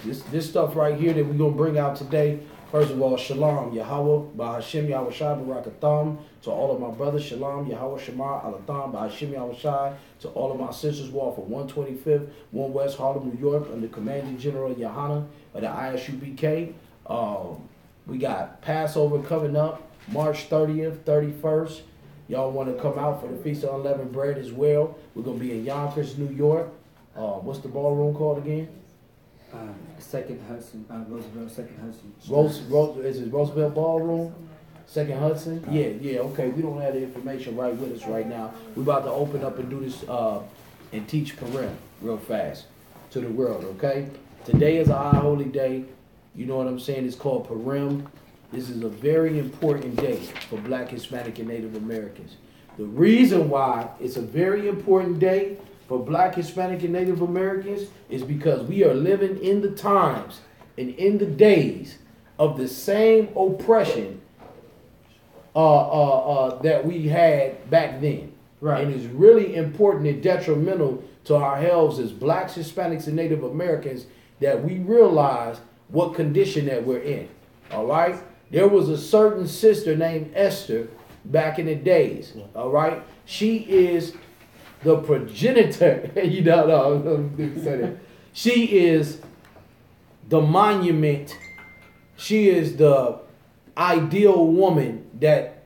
This stuff right here that we're going to bring out today. First of all, Shalom, Yahweh, Ba'Hashem, Yahweh Shai, Barakatham, to all of my brothers, Shalom, Yahweh Shema, Alatham, Ba'Hashem, Yahweh Shai, to all of my sisters who are for 125th, 1 West Harlem, New York, under Commanding General Yahanna of the I.S.U.P.K. We got Passover coming up, March 30th, 31st. Y'all want to come out for the Feast of Unleavened Bread as well. We're going to be in Yonkers, New York. What's the ballroom called again? Second Hudson, Roosevelt, Second Hudson. Is it Roosevelt Ballroom? Second Hudson? Yeah, okay. We don't have the information right with us right now. We're about to open up and do this and teach Purim real fast to the world, okay? Today is a high holy day. You know what I'm saying? It's called Purim. This is a very important day for Black, Hispanic, and Native Americans. The reason why it's a very important day for Black, Hispanic, and Native Americans is because we are living in the times and in the days of the same oppression that we had back then. Right. And it's really important and detrimental to our health as Blacks, Hispanics, and Native Americans that we realize what condition that we're in. All right? There was a certain sister named Esther back in the days. All right? She is the progenitor, she is the monument. She is the ideal woman that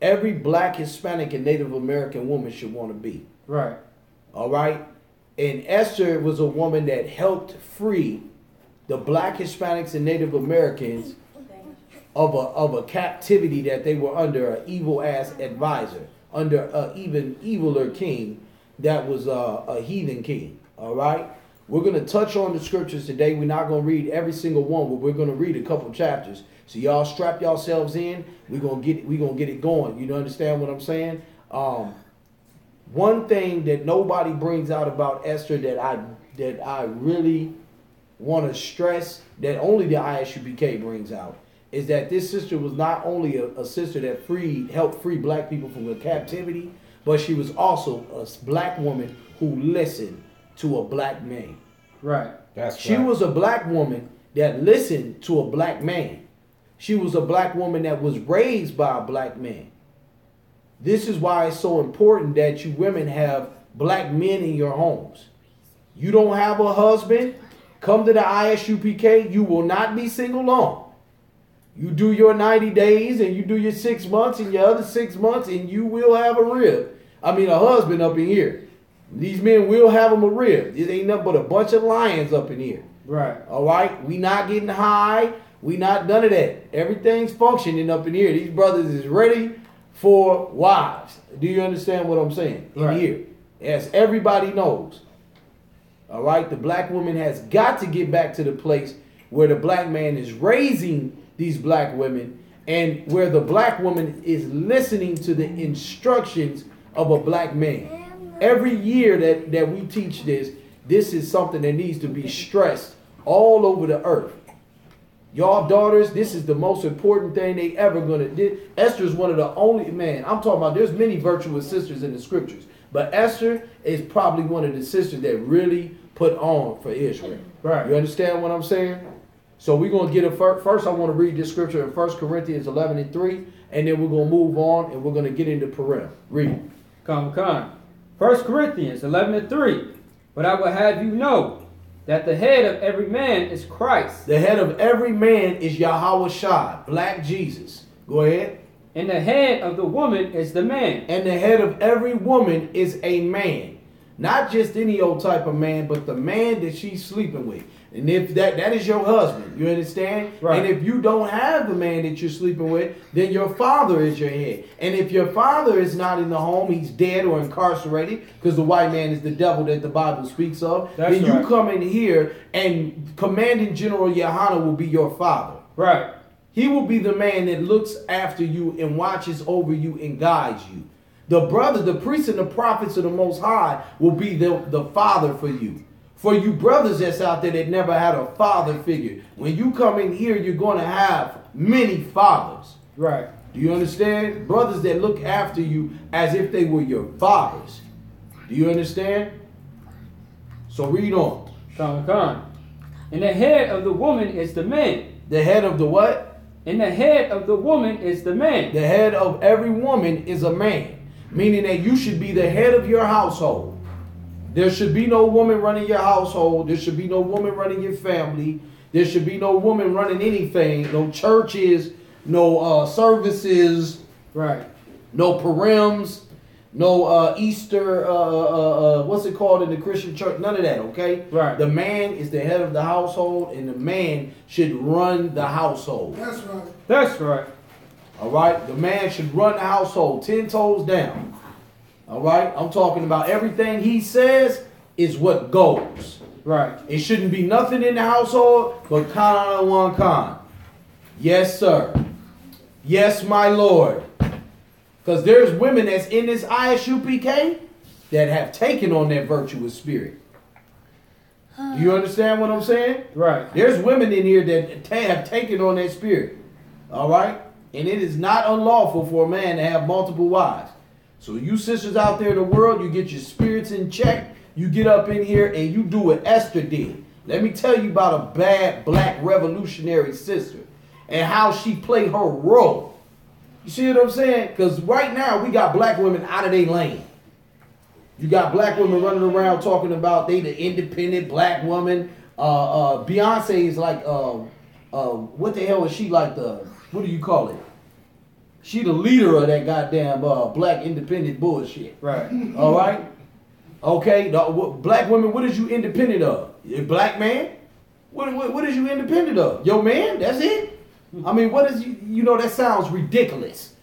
every Black, Hispanic, and Native American woman should want to be. Right. All right? And Esther was a woman that helped free the Black, Hispanics, and Native Americans of a captivity that they were under an evil-ass advisor, under an even eviler king that was a heathen king. All right? We're going to touch on the scriptures today. We're not going to read every single one, but we're going to read a couple chapters. So y'all strap yourselves in. We're going to get it going. You understand what I'm saying? One thing that nobody brings out about Esther that I really want to stress, that only the I.S.U.P.K. brings out, is that this sister was not only a sister that helped free Black people from the captivity, but she was also a Black woman who listened to a Black man. Right. She was a Black woman that listened to a Black man. She was a Black woman that was raised by a Black man. This is why it's so important that you women have Black men in your homes. You don't have a husband, come to the I.S.U.P.K. You will not be single long. You do your 90 days and you do your 6 months and your other 6 months and you will have a rib. I mean, a husband up in here. These men will have them a rib. It ain't nothing but a bunch of lions up in here. Right. All right? We not getting high. We not none of that. Everything's functioning up in here. These brothers is ready for wives. Do you understand what I'm saying? In here. As everybody knows. All right? The Black woman has got to get back to the place where the Black man is raising these Black women and where the Black woman is listening to the instructions of a Black man. Every year that we teach this is something that needs to be stressed all over the earth. Y'all daughters, this is the most important thing they ever gonna do. Esther is one of the only, man, I'm talking about, there's many virtuous sisters in the scriptures, but Esther is probably one of the sisters that really put on for Israel. Right. You understand what I'm saying? So we're going to get it first. I want to read this scripture in 1 Corinthians 11:3, and then we're going to move on, and we're going to get into Purim. Read. Come. 1 Corinthians 11:3. But I will have you know that the head of every man is Christ. The head of every man is Yahweh Shai, Black Jesus. Go ahead. And the head of the woman is the man. And the head of every woman is a man. Not just any old type of man, but the man that she's sleeping with. And if that is your husband, you understand? Right. And if you don't have the man that you're sleeping with, then your father is your head. And if your father is not in the home, he's dead or incarcerated, because the white man is the devil that the Bible speaks of, then you come in here and Commanding General Yahanna will be your father. Right. He will be the man that looks after you and watches over you and guides you. The brothers, the priests and the prophets of the Most High will be the father for you. For you brothers that's out there that never had a father figure, when you come in here, you're going to have many fathers. Right. Do you understand? Brothers that look after you as if they were your fathers. Do you understand? So read on. Come. And the head of the woman is the man. The head of the what? And the head of the woman is the man. The head of every woman is a man. Meaning that you should be the head of your household. There should be no woman running your household. There should be no woman running your family. There should be no woman running anything. No churches, no services. Right. No Purims. No Easter, what's it called in the Christian church? None of that, okay? Right. The man is the head of the household, and the man should run the household. That's right. That's right. All right? The man should run the household 10 toes down. All right? I'm talking about everything he says is what goes. Right. It shouldn't be nothing in the household but Khan one Khan. Yes, sir. Yes, my Lord. Because there's women that's in this I.S.U.P.K that have taken on that virtuous spirit. Do you understand what I'm saying? Right. There's women in here that have taken on that spirit. All right? And it is not unlawful for a man to have multiple wives. So you sisters out there in the world, you get your spirits in check. You get up in here and you do what Esther did. Let me tell you about a bad black revolutionary sister and how she played her role. You see what I'm saying? Because right now we got black women out of their lane. You got black women running around talking about they the independent black woman. Beyonce is like, what the hell is she like what do you call it? She the leader of that goddamn black independent bullshit. Right. All right? Okay, black women, what is you independent of? A black man? What is you independent of? Your man? That's it? I mean, what is you know, that sounds ridiculous.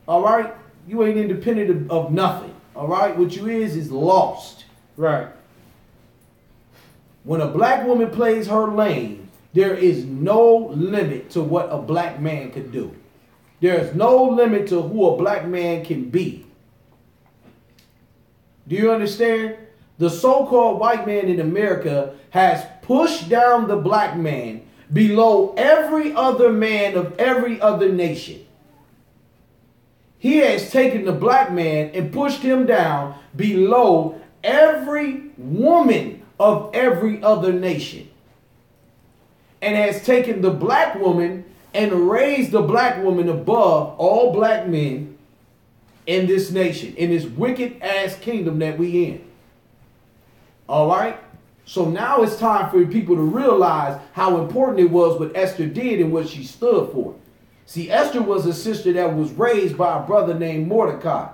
All right? You ain't independent of nothing. All right? What you is lost. Right. When a black woman plays her lane, there is no limit to what a black man could do. There is no limit to who a black man can be. Do you understand? The so-called white man in America has pushed down the black man below every other man of every other nation. He has taken the black man and pushed him down below every woman of every other nation. And has taken the black woman and raised the black woman above all black men in this nation, in this wicked ass kingdom that we in. All right? So now it's time for people to realize how important it was what Esther did and what she stood for. See, Esther was a sister that was raised by a brother named Mordecai.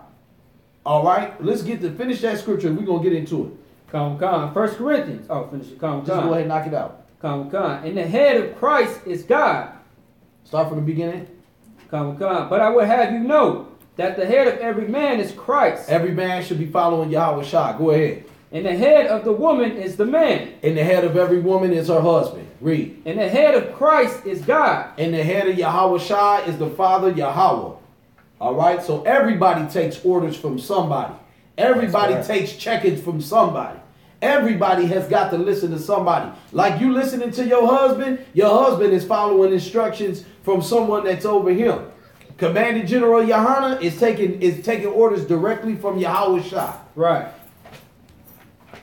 All right? Let's finish that scripture and we're going to get into it. Come. 1 Corinthians. Oh, finish it. Come. Just go ahead and knock it out. Come. And the head of Christ is God. Start from the beginning. Come. But I would have you know that the head of every man is Christ. Every man should be following Yahweh Shah. Go ahead. And the head of the woman is the man. And the head of every woman is her husband. Read. And the head of Christ is God. And the head of Yahweh Shah is the Father Yahweh. All right? So everybody takes orders from somebody. Everybody takes check-ins from somebody. Everybody has got to listen to somebody. Like you listening to your husband is following instructions from someone that's over him. Commander General Yahanna is taking orders directly from Yahweh Shah. Right.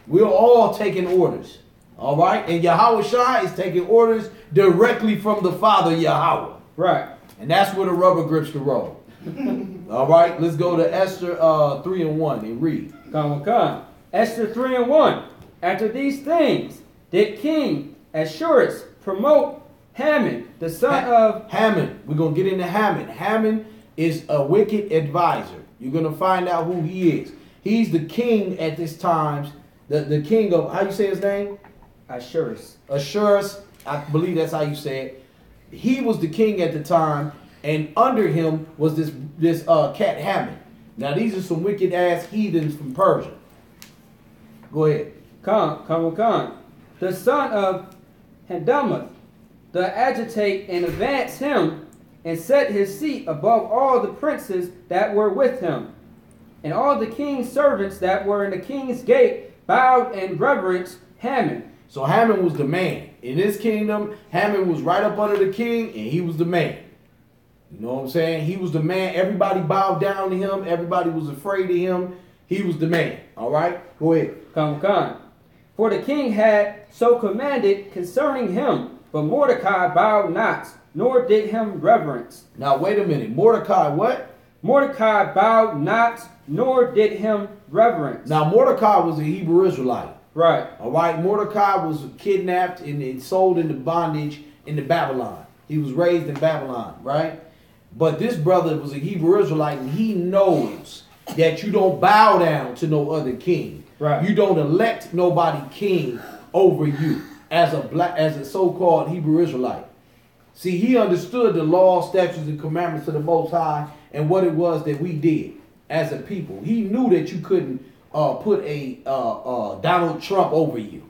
We're all taking orders. All right? And Yahweh Shah is taking orders directly from the Father Yahweh. Right. And that's where the rubber grips the road. All right? Let's go to Esther 3:1 and read. Come. Esther 3:1. After these things did King Ahasuerus promote Haman, the son of... Haman. We're going to get into Haman. Haman is a wicked advisor. You're going to find out who he is. He's the king at this time. The king of, how you say his name? Ahasuerus. Ahasuerus, I believe that's how you say it. He was the king at the time, and under him was this cat Haman. Now these are some wicked ass heathens from Persia. Go ahead. Come. The son of Handamath, to agitate and advance him, and set his seat above all the princes that were with him. And all the king's servants that were in the king's gate bowed and reverenced Haman. So Haman was the man. In his kingdom, Haman was right up under the king, and he was the man. You know what I'm saying? He was the man. Everybody bowed down to him. Everybody was afraid of him. He was the man. All right? Go ahead. Come. for the king had so commanded concerning him. But Mordecai bowed not, nor did him reverence. Now wait a minute. Mordecai what? Mordecai bowed not, nor did him reverence. Now Mordecai was a Hebrew Israelite. Right. All right. Mordecai was kidnapped and sold into bondage into Babylon. He was raised in Babylon, right? But this brother was a Hebrew Israelite, and he knows that you don't bow down to no other king. Right. You don't elect nobody king over you as a so-called Hebrew Israelite. See, he understood the law, statutes, and commandments of the Most High and what it was that we did as a people. He knew that you couldn't put a Donald Trump over you,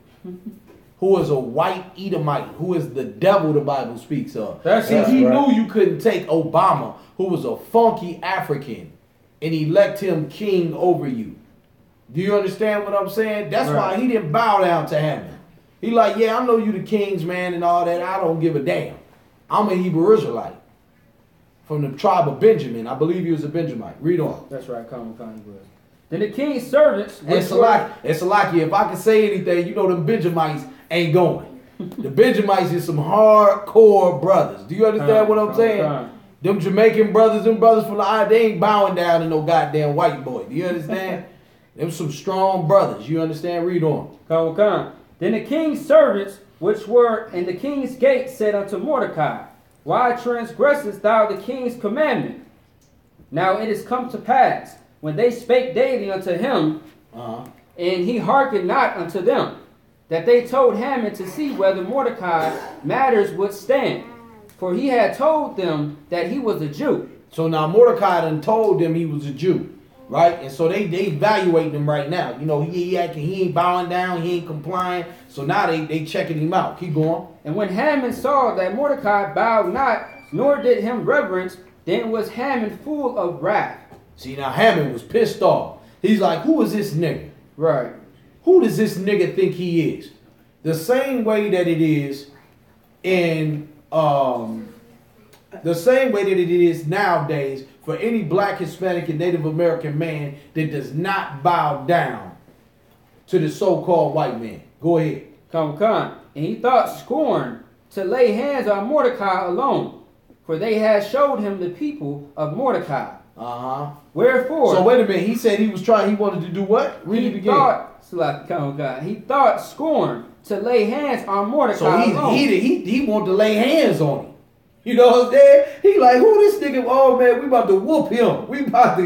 who is a white Edomite, who is the devil the Bible speaks of. He knew you couldn't take Obama, who was a funky African, and elect him king over you. Do you understand what I'm saying? That's why he didn't bow down to Hammond. He like, yeah, I know you the king's man and all that. I don't give a damn. I'm a Hebrew Israelite from the tribe of Benjamin. I believe he was a Benjamite. Read on. That's right. Come on. Then the king's servants... It's Salaki. If I can say anything, you know them Benjamites ain't going. The Benjamites is some hardcore brothers. Do you understand what I'm saying? Them Jamaican brothers, them brothers from the island, they ain't bowing down to no goddamn white boy. Do you understand? Them some strong brothers. You understand? Read on. Come. Then the king's servants, which were in the king's gate, said unto Mordecai, Why transgressest thou the king's commandment? Now it is come to pass, when they spake daily unto him, and he hearkened not unto them, that they told Haman to see whether Mordecai matters would stand. For he had told them that he was a Jew. So now Mordecai done told them he was a Jew, right? And so they evaluating him right now. You know, he ain't bowing down, he ain't complying. So now they checking him out. Keep going. And when Haman saw that Mordecai bowed not, nor did him reverence, then was Haman full of wrath. See, now Haman was pissed off. He's like, who is this nigga? Right. Who does this nigga think he is? The same way that it is in the same way that it is nowadays for any black, Hispanic, and Native American man that does not bow down to the so-called white man. Go ahead. Come. And he thought scorn to lay hands on Mordecai alone, for they had showed him the people of Mordecai. Wherefore... So wait a minute. He said he wanted to do what? Read it again. He thought scorn to lay hands on Mordecai alone. He wanted to lay hands on him. You know what I'm saying? He like, who this nigga? Oh man, we about to whoop him. We about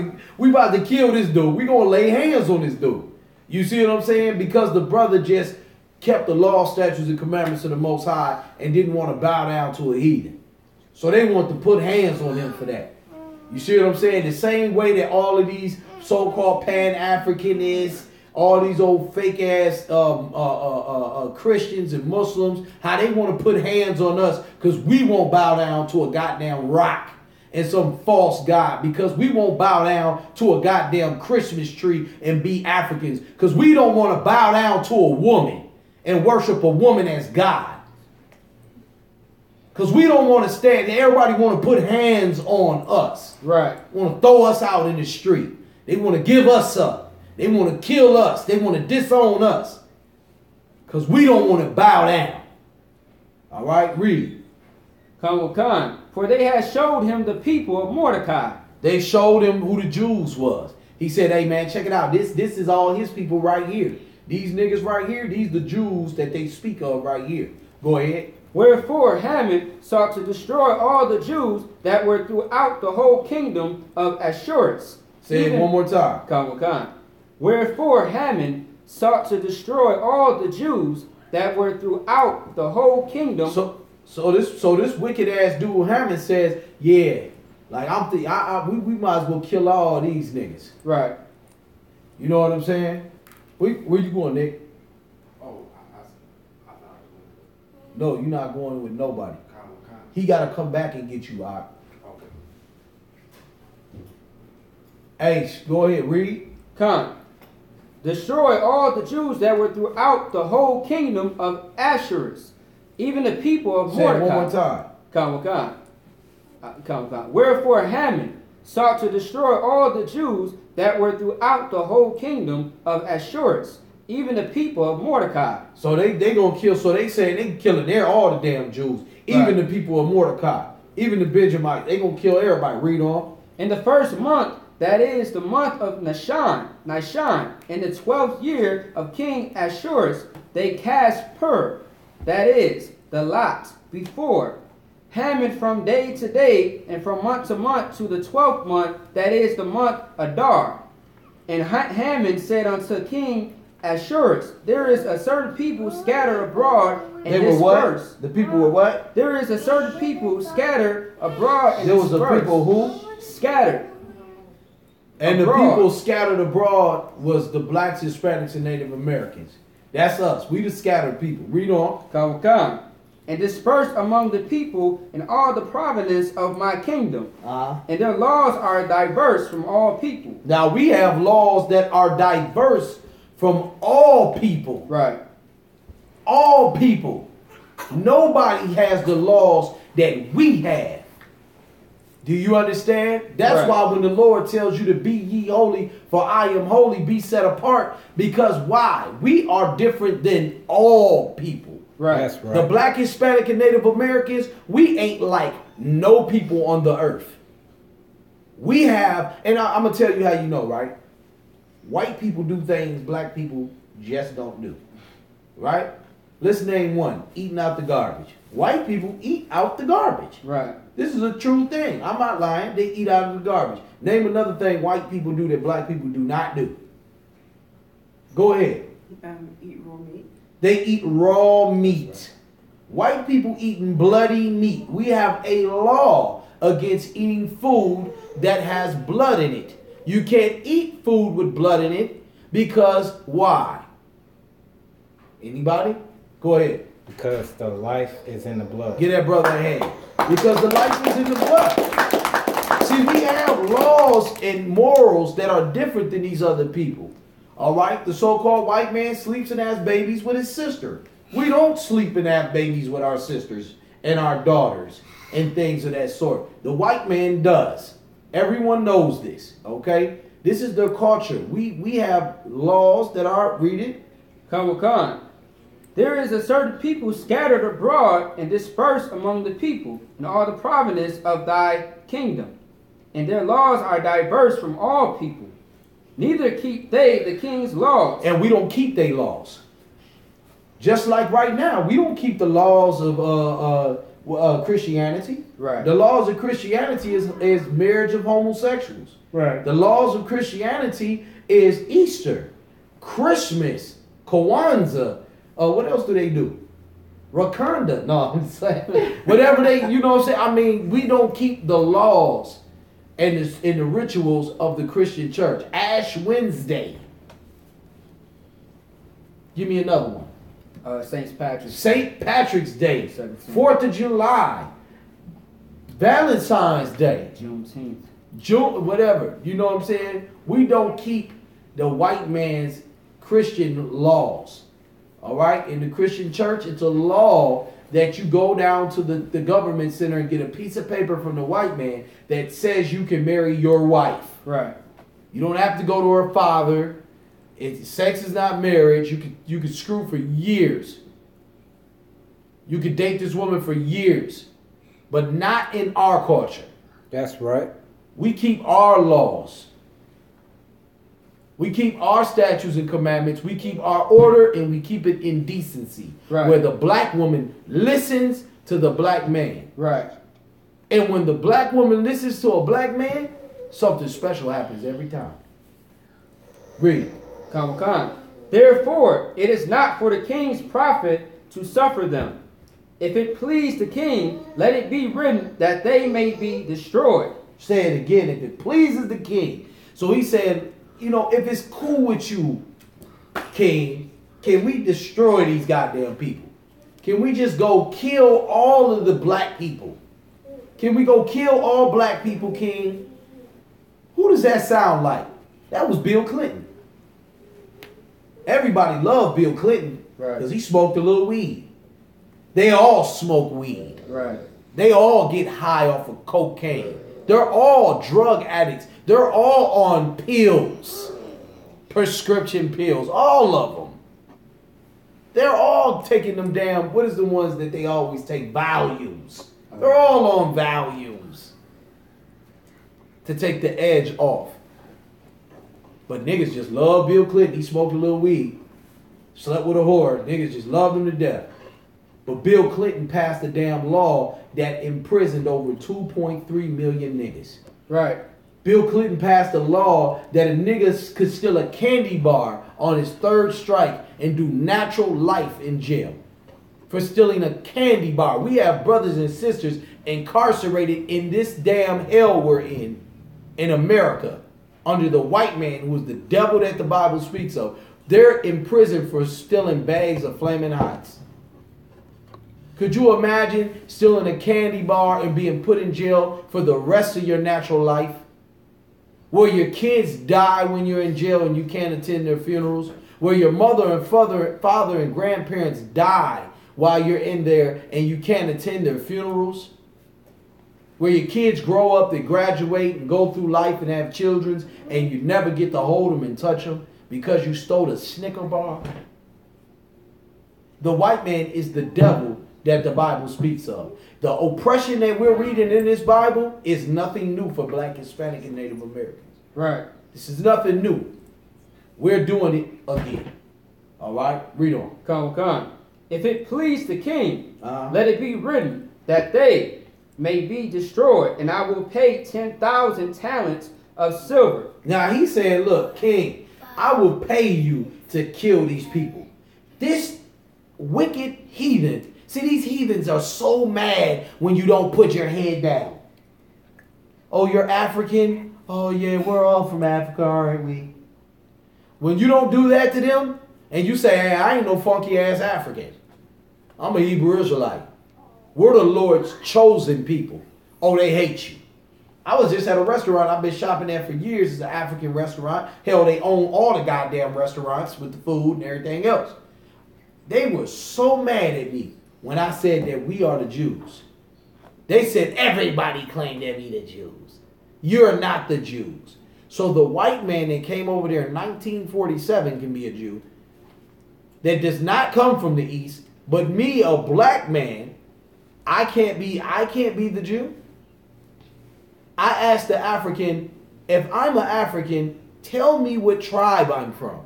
to kill this dude. We gonna lay hands on this dude. You see what I'm saying? Because the brother just kept the law, statutes, and commandments of the Most High and didn't want to bow down to a heathen. So they want to put hands on him for that. You see what I'm saying? The same way that all of these so-called Pan-Africanists, all these old fake-ass Christians and Muslims, how they want to put hands on us because we won't bow down to a goddamn rock and some false god, because we won't bow down to a goddamn Christmas tree and be Africans, because we don't want to bow down to a woman and worship a woman as God. Because we don't want to stand. Everybody want to put hands on us. Right. Want to throw us out in the street. They want to give us up. They want to kill us. They want to disown us. Because we don't want to bow down. All right, read. Come. For they had showed him the people of Mordecai. They showed him who the Jews was. He said, hey man, check it out. This is all his people right here. These niggas right here, these the Jews that they speak of right here. Go ahead. Wherefore Haman sought to destroy all the Jews that were throughout the whole kingdom of Ashurus. Say it one more time. Come. Wherefore Haman sought to destroy all the Jews that were throughout the whole kingdom. So this wicked ass dude Haman says, yeah, like we might as well kill all these niggas. Right. You know what I'm saying? Where you going, Nick? No, you're not going with nobody. He got to come back and get you out. Hey, go ahead, read. Come. Destroy all the Jews that were throughout the whole kingdom of Ashurus, even the people of Mordecai. Say it one more time. Come. Wherefore Haman sought to destroy all the Jews that were throughout the whole kingdom of Ashurus, even the people of Mordecai. So they gonna kill. So they saying they killing there all the damn Jews, even the people of Mordecai, even the Benjamites. They gonna kill everybody. Read on. In the first month, that is the month of Nishan, in the 12th year of King Ashurus, they cast Pur, that is the lot, before Haman from day to day, and from month to month, to the 12th month, that is the month Adar. And Haman said unto King Ashurus, there is a certain people scattered abroad and They were dispersed. what? The people were what? There is a certain people scattered abroad and There was dispersed. a people who? Scattered. And abroad. the people scattered abroad was the blacks, Hispanics, and Native Americans. That's us. We the scattered people. Read on. Come. And dispersed among the people in all the province of my kingdom. And their laws are diverse from all people. Now we have laws that are diverse from all people. Right. All people. Nobody has the laws that we have. Do you understand? That's right. why when the Lord tells you to be ye holy, for I am holy, be set apart. Because why? We are different than all people. Right. That's right. The black, Hispanic, and Native Americans, we ain't like no people on the earth. We have, and I'm going to tell you how you know, right? White people do things black people just don't do. Right? Let's name one. Eating out the garbage. White people eat out the garbage. Right. This is a true thing. I'm not lying. They eat out of the garbage. Name another thing white people do that black people do not do. Go ahead. Eat raw meat. They eat raw meat. White people eating bloody meat. We have a law against eating food that has blood in it. You can't eat food with blood in it because why? Anybody? Go ahead. Because the life is in the blood. Give that brother a hand. Because the life is in the blood. See, we have laws and morals that are different than these other people. All right? The so-called white man sleeps and has babies with his sister. We don't sleep and have babies with our sisters and our daughters and things of that sort. The white man does. Everyone knows this. Okay? This is their culture. We have laws that are, read it. Come. There is a certain people scattered abroad and dispersed among the people in all the provinces of thy kingdom. And their laws are diverse from all people. Neither keep they the king's laws. And we don't keep their laws. Just like right now, we don't keep the laws of Christianity. Right. The laws of Christianity is marriage of homosexuals. Right. The laws of Christianity is Easter, Christmas, Kwanzaa. What else do they do? Wakanda. No, I'm saying whatever they, you know what I'm saying? I mean, we don't keep the laws and the rituals of the Christian church. Ash Wednesday. Give me another one. St. Patrick's. St. Patrick's Day. 17th. 4th of July. Valentine's Day. Juneteenth. June, whatever. You know what I'm saying? We don't keep the white man's Christian laws. All right? In the Christian church, it's a law that you go down to the government center and get a piece of paper from the white man that says you can marry your wife. Right. You don't have to go to her father. Sex is not marriage. You could screw for years. You could date this woman for years. But not in our culture. That's right. We keep our laws. We keep our statutes and commandments. We keep our order and we keep it in decency. Right. Where the black woman listens to the black man. Right. And when the black woman listens to a black man, something special happens every time. Read. Come. Therefore, it is not for the king's profit to suffer them. If it please the king, let it be written that they may be destroyed. Say it again. If it pleases the king. So he said, you know, if it's cool with you, king, can we destroy these goddamn people? Can we just go kill all of the black people? Can we go kill all black people, king? Who does that sound like? That was Bill Clinton. Everybody loved Bill Clinton because he smoked a little weed. They all smoke weed. Right. They all get high off of cocaine. They're all drug addicts. They're all on pills. Prescription pills. All of them. They're all taking them damn, what is the ones that they always take? Values. They're all on values. To take the edge off. But niggas just love Bill Clinton. He smoked a little weed. Slept with a whore. Niggas just loved him to death. But Bill Clinton passed a damn law that imprisoned over 2.3 million niggas. Right. Bill Clinton passed a law that a nigga could steal a candy bar on his third strike and do natural life in jail for stealing a candy bar. We have brothers and sisters incarcerated in this damn hell we're in America under the white man who is the devil that the Bible speaks of. They're in prison for stealing bags of Flamin' Hots. Could you imagine stealing a candy bar and being put in jail for the rest of your natural life? Where your kids die when you're in jail and you can't attend their funerals? Where your mother and father and grandparents die while you're in there and you can't attend their funerals? Where your kids grow up, they graduate and go through life and have children and you never get to hold them and touch them because you stole a Snicker bar? The white man is the devil that the Bible speaks of. The oppression that we're reading in this Bible is nothing new for Black, Hispanic, and Native Americans. Right. This is nothing new. We're doing it again. All right? Read on. Come. If it please the king, let it be written that they may be destroyed, and I will pay 10,000 talents of silver. Now he's saying, look, king, I will pay you to kill these people. This wicked heathen. See, these heathens are so mad when you don't put your head down. Oh, you're African? Oh, yeah, we're all from Africa, aren't we? When you don't do that to them, and you say, hey, I ain't no funky-ass African. I'm a Hebrew Israelite. We're the Lord's chosen people. Oh, they hate you. I was just at a restaurant. I've been shopping there for years. It's an African restaurant. Hell, they own all the goddamn restaurants with the food and everything else. They were so mad at me when I said that we are the Jews. They said everybody claimed to be the Jews. You're not the Jews. So the white man that came over there in 1947 can be a Jew. That does not come from the East. But me, a black man, I can't be the Jew. I asked the African, if I'm an African, tell me what tribe I'm from.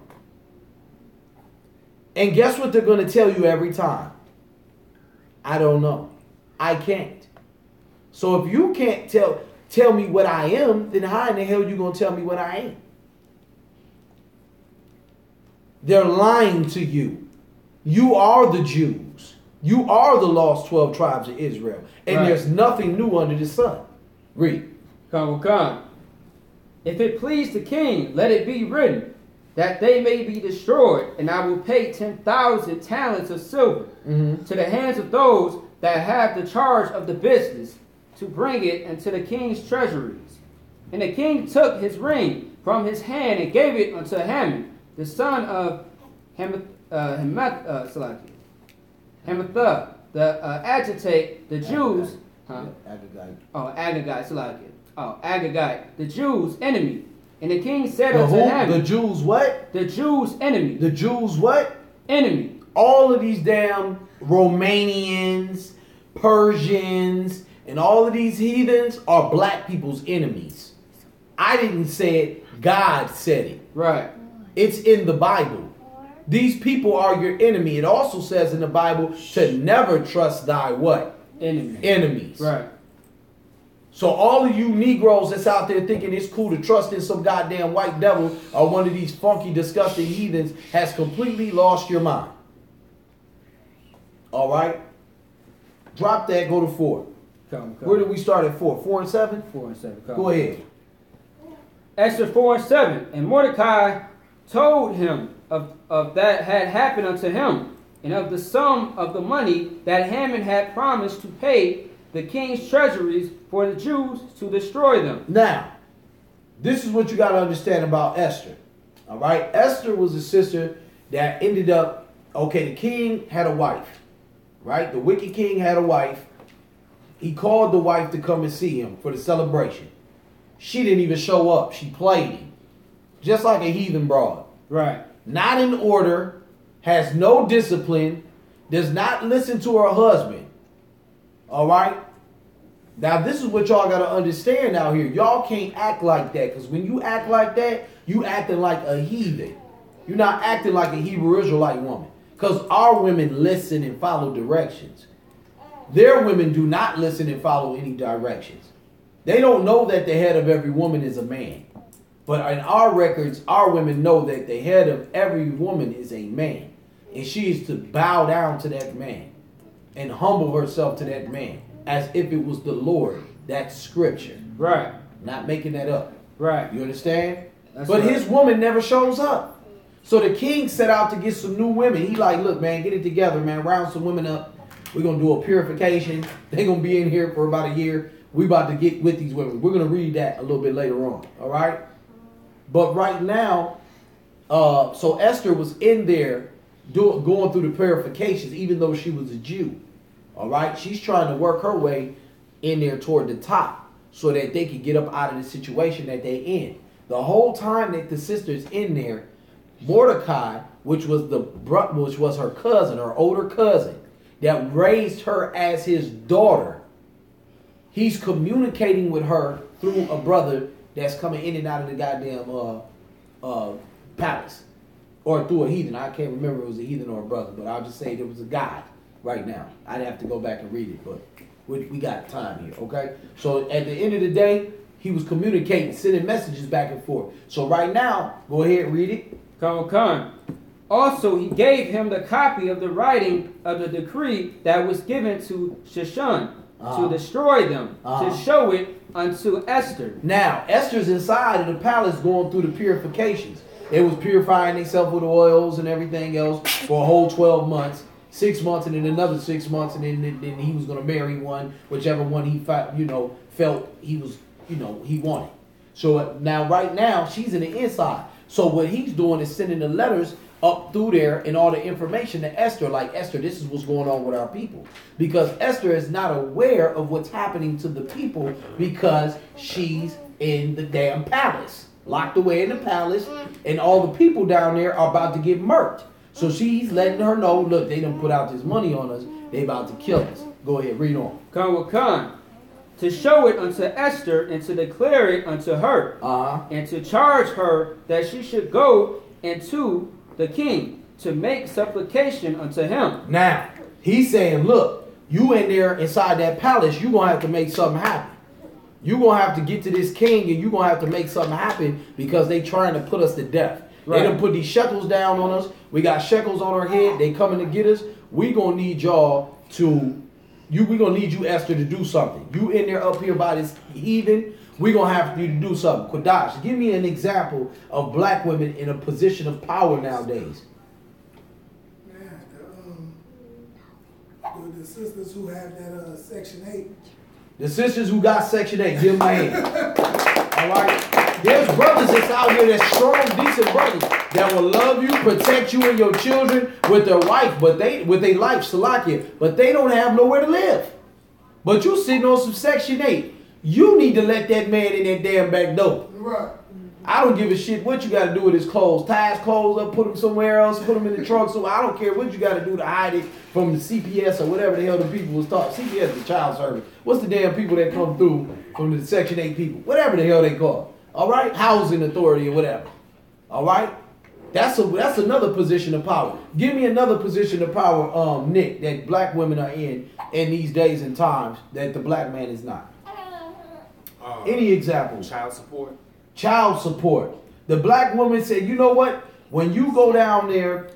And guess what they're going to tell you every time? I don't know. I can't. So if you can't tell me what I am, then how in the hell are you going to tell me what I ain't? They're lying to you. You are the Jews. You are the lost 12 tribes of Israel. And there's nothing new under the sun. Read. Come. If it please the king, let it be written that they may be destroyed, and I will pay 10,000 talents of silver to the hands of those that have the charge of the business to bring it into the king's treasuries. And the king took his ring from his hand and gave it unto Haman, the son of Hamath, the agitate the Jews. Agagite, the Jews' enemy. And the king said unto Haman, the Jews what? The Jews' enemy. The Jews what? Enemy. All of these damn Romanians, Persians, and all of these heathens are black people's enemies. I didn't say it. God said it. Right. It's in the Bible. These people are your enemy. It also says in the Bible to never trust thy what? Enemies. Right. So all of you Negroes that's out there thinking it's cool to trust in some goddamn white devil or one of these funky, disgusting heathens has completely lost your mind. All right? Drop that, go to 4. Come. Where did we start at 4? 4 and 7? 4 and 7. Come. Go ahead. Esther 4 and 7. And Mordecai told him of that had happened unto him, and of the sum of the money that Haman had promised to pay the king's treasuries for the Jews to destroy them. Now, this is what you got to understand about Esther. All right? Esther was a sister that ended up, okay, the king had a wife, right? The wicked king had a wife. He called the wife to come and see him for the celebration. She didn't even show up. She played him. Just like a heathen broad. Right. Not in order, has no discipline, does not listen to her husband. All right? Now, this is what y'all got to understand out here. Y'all can't act like that, because when you act like that, you acting like a heathen. You're not acting like a Hebrew Israelite woman, because our women listen and follow directions. Their women do not listen and follow any directions. They don't know that the head of every woman is a man. But in our records, our women know that the head of every woman is a man. And she is to bow down to that man and humble herself to that man as if it was the Lord. That's scripture. Right. Not making that up. Right. You understand? That's but right. his woman never shows up. So the king set out to get some new women. He like, look, man, get it together, man. Round some women up. We're going to do a purification. They're going to be in here for about a year. We about to get with these women. We're going to read that a little bit later on. All right? But right now, so Esther was in there going through the purifications, even though she was a Jew. All right? She's trying to work her way in there toward the top so that they could get up out of the situation that they're in. The whole time that the sister's in there, Mordecai, which was her cousin, her older cousin, that raised her as his daughter, he's communicating with her through a brother that's coming in and out of the goddamn palace, or through a heathen. I can't remember if it was a heathen or a brother, but I'll just say there was a guy right now. I'd have to go back and read it, but we got time here, okay? So at the end of the day, he was communicating, sending messages back and forth. So right now, go ahead and read it. Come. Also, he gave him the copy of the writing of the decree that was given to Shushan to destroy them, to show it unto Esther. Now, Esther's inside of the palace going through the purifications. They was purifying themselves with oils and everything else for a whole 12 months, 6 months, and then another 6 months, and then he was going to marry one, whichever one he felt he was, he wanted. So now, right now, she's in the inside. So what he's doing is sending the letters up through there and all the information to Esther, like, Esther, this is what's going on with our people. Because Esther is not aware of what's happening to the people because she's in the damn palace, locked away in the palace, and all the people down there are about to get murked. So she's letting her know, look, they done put out this money on us. They about to kill us. Go ahead, read on. Come. To show it unto Esther and to declare it unto her, and to charge her that she should go into the king to make supplication unto him. Now, he's saying, look, you in there inside that palace, you're going to have to make something happen. You're going to have to get to this king and you're going to have to make something happen because they trying to put us to death. Right. They done put these shekels down on us. We got shekels on our head. They coming to get us. We going to need y'all to... We're going to need you, Esther, to do something. You in there up here by this heathen, we're going to have you to do something. Kodash, give me an example of black women in a position of power nowadays. Man, the sisters who have that Section 8. The sisters who got Section 8, give them a hand. All right? There's brothers that's out here that's strong, decent brothers that will love you, protect you and your children with their wife, with their life, Salakia, but they don't have nowhere to live. But you sitting on some Section 8. You need to let that man in that damn back door. Right. I don't give a shit what you got to do with his clothes. Tie his clothes up, put them somewhere else, put them in the trunk. So I don't care what you got to do to hide it from the CPS or whatever the hell the people was taught. CPS is the child service. What's the damn people that come through from the Section 8 people? Whatever the hell they call. All right? Housing authority or whatever. All right? That's another position of power. Give me another position of power, Nick, that black women are in these days and times that the black man is not. Any examples? Child support. Child support. The black woman said, you know what? When you go down there,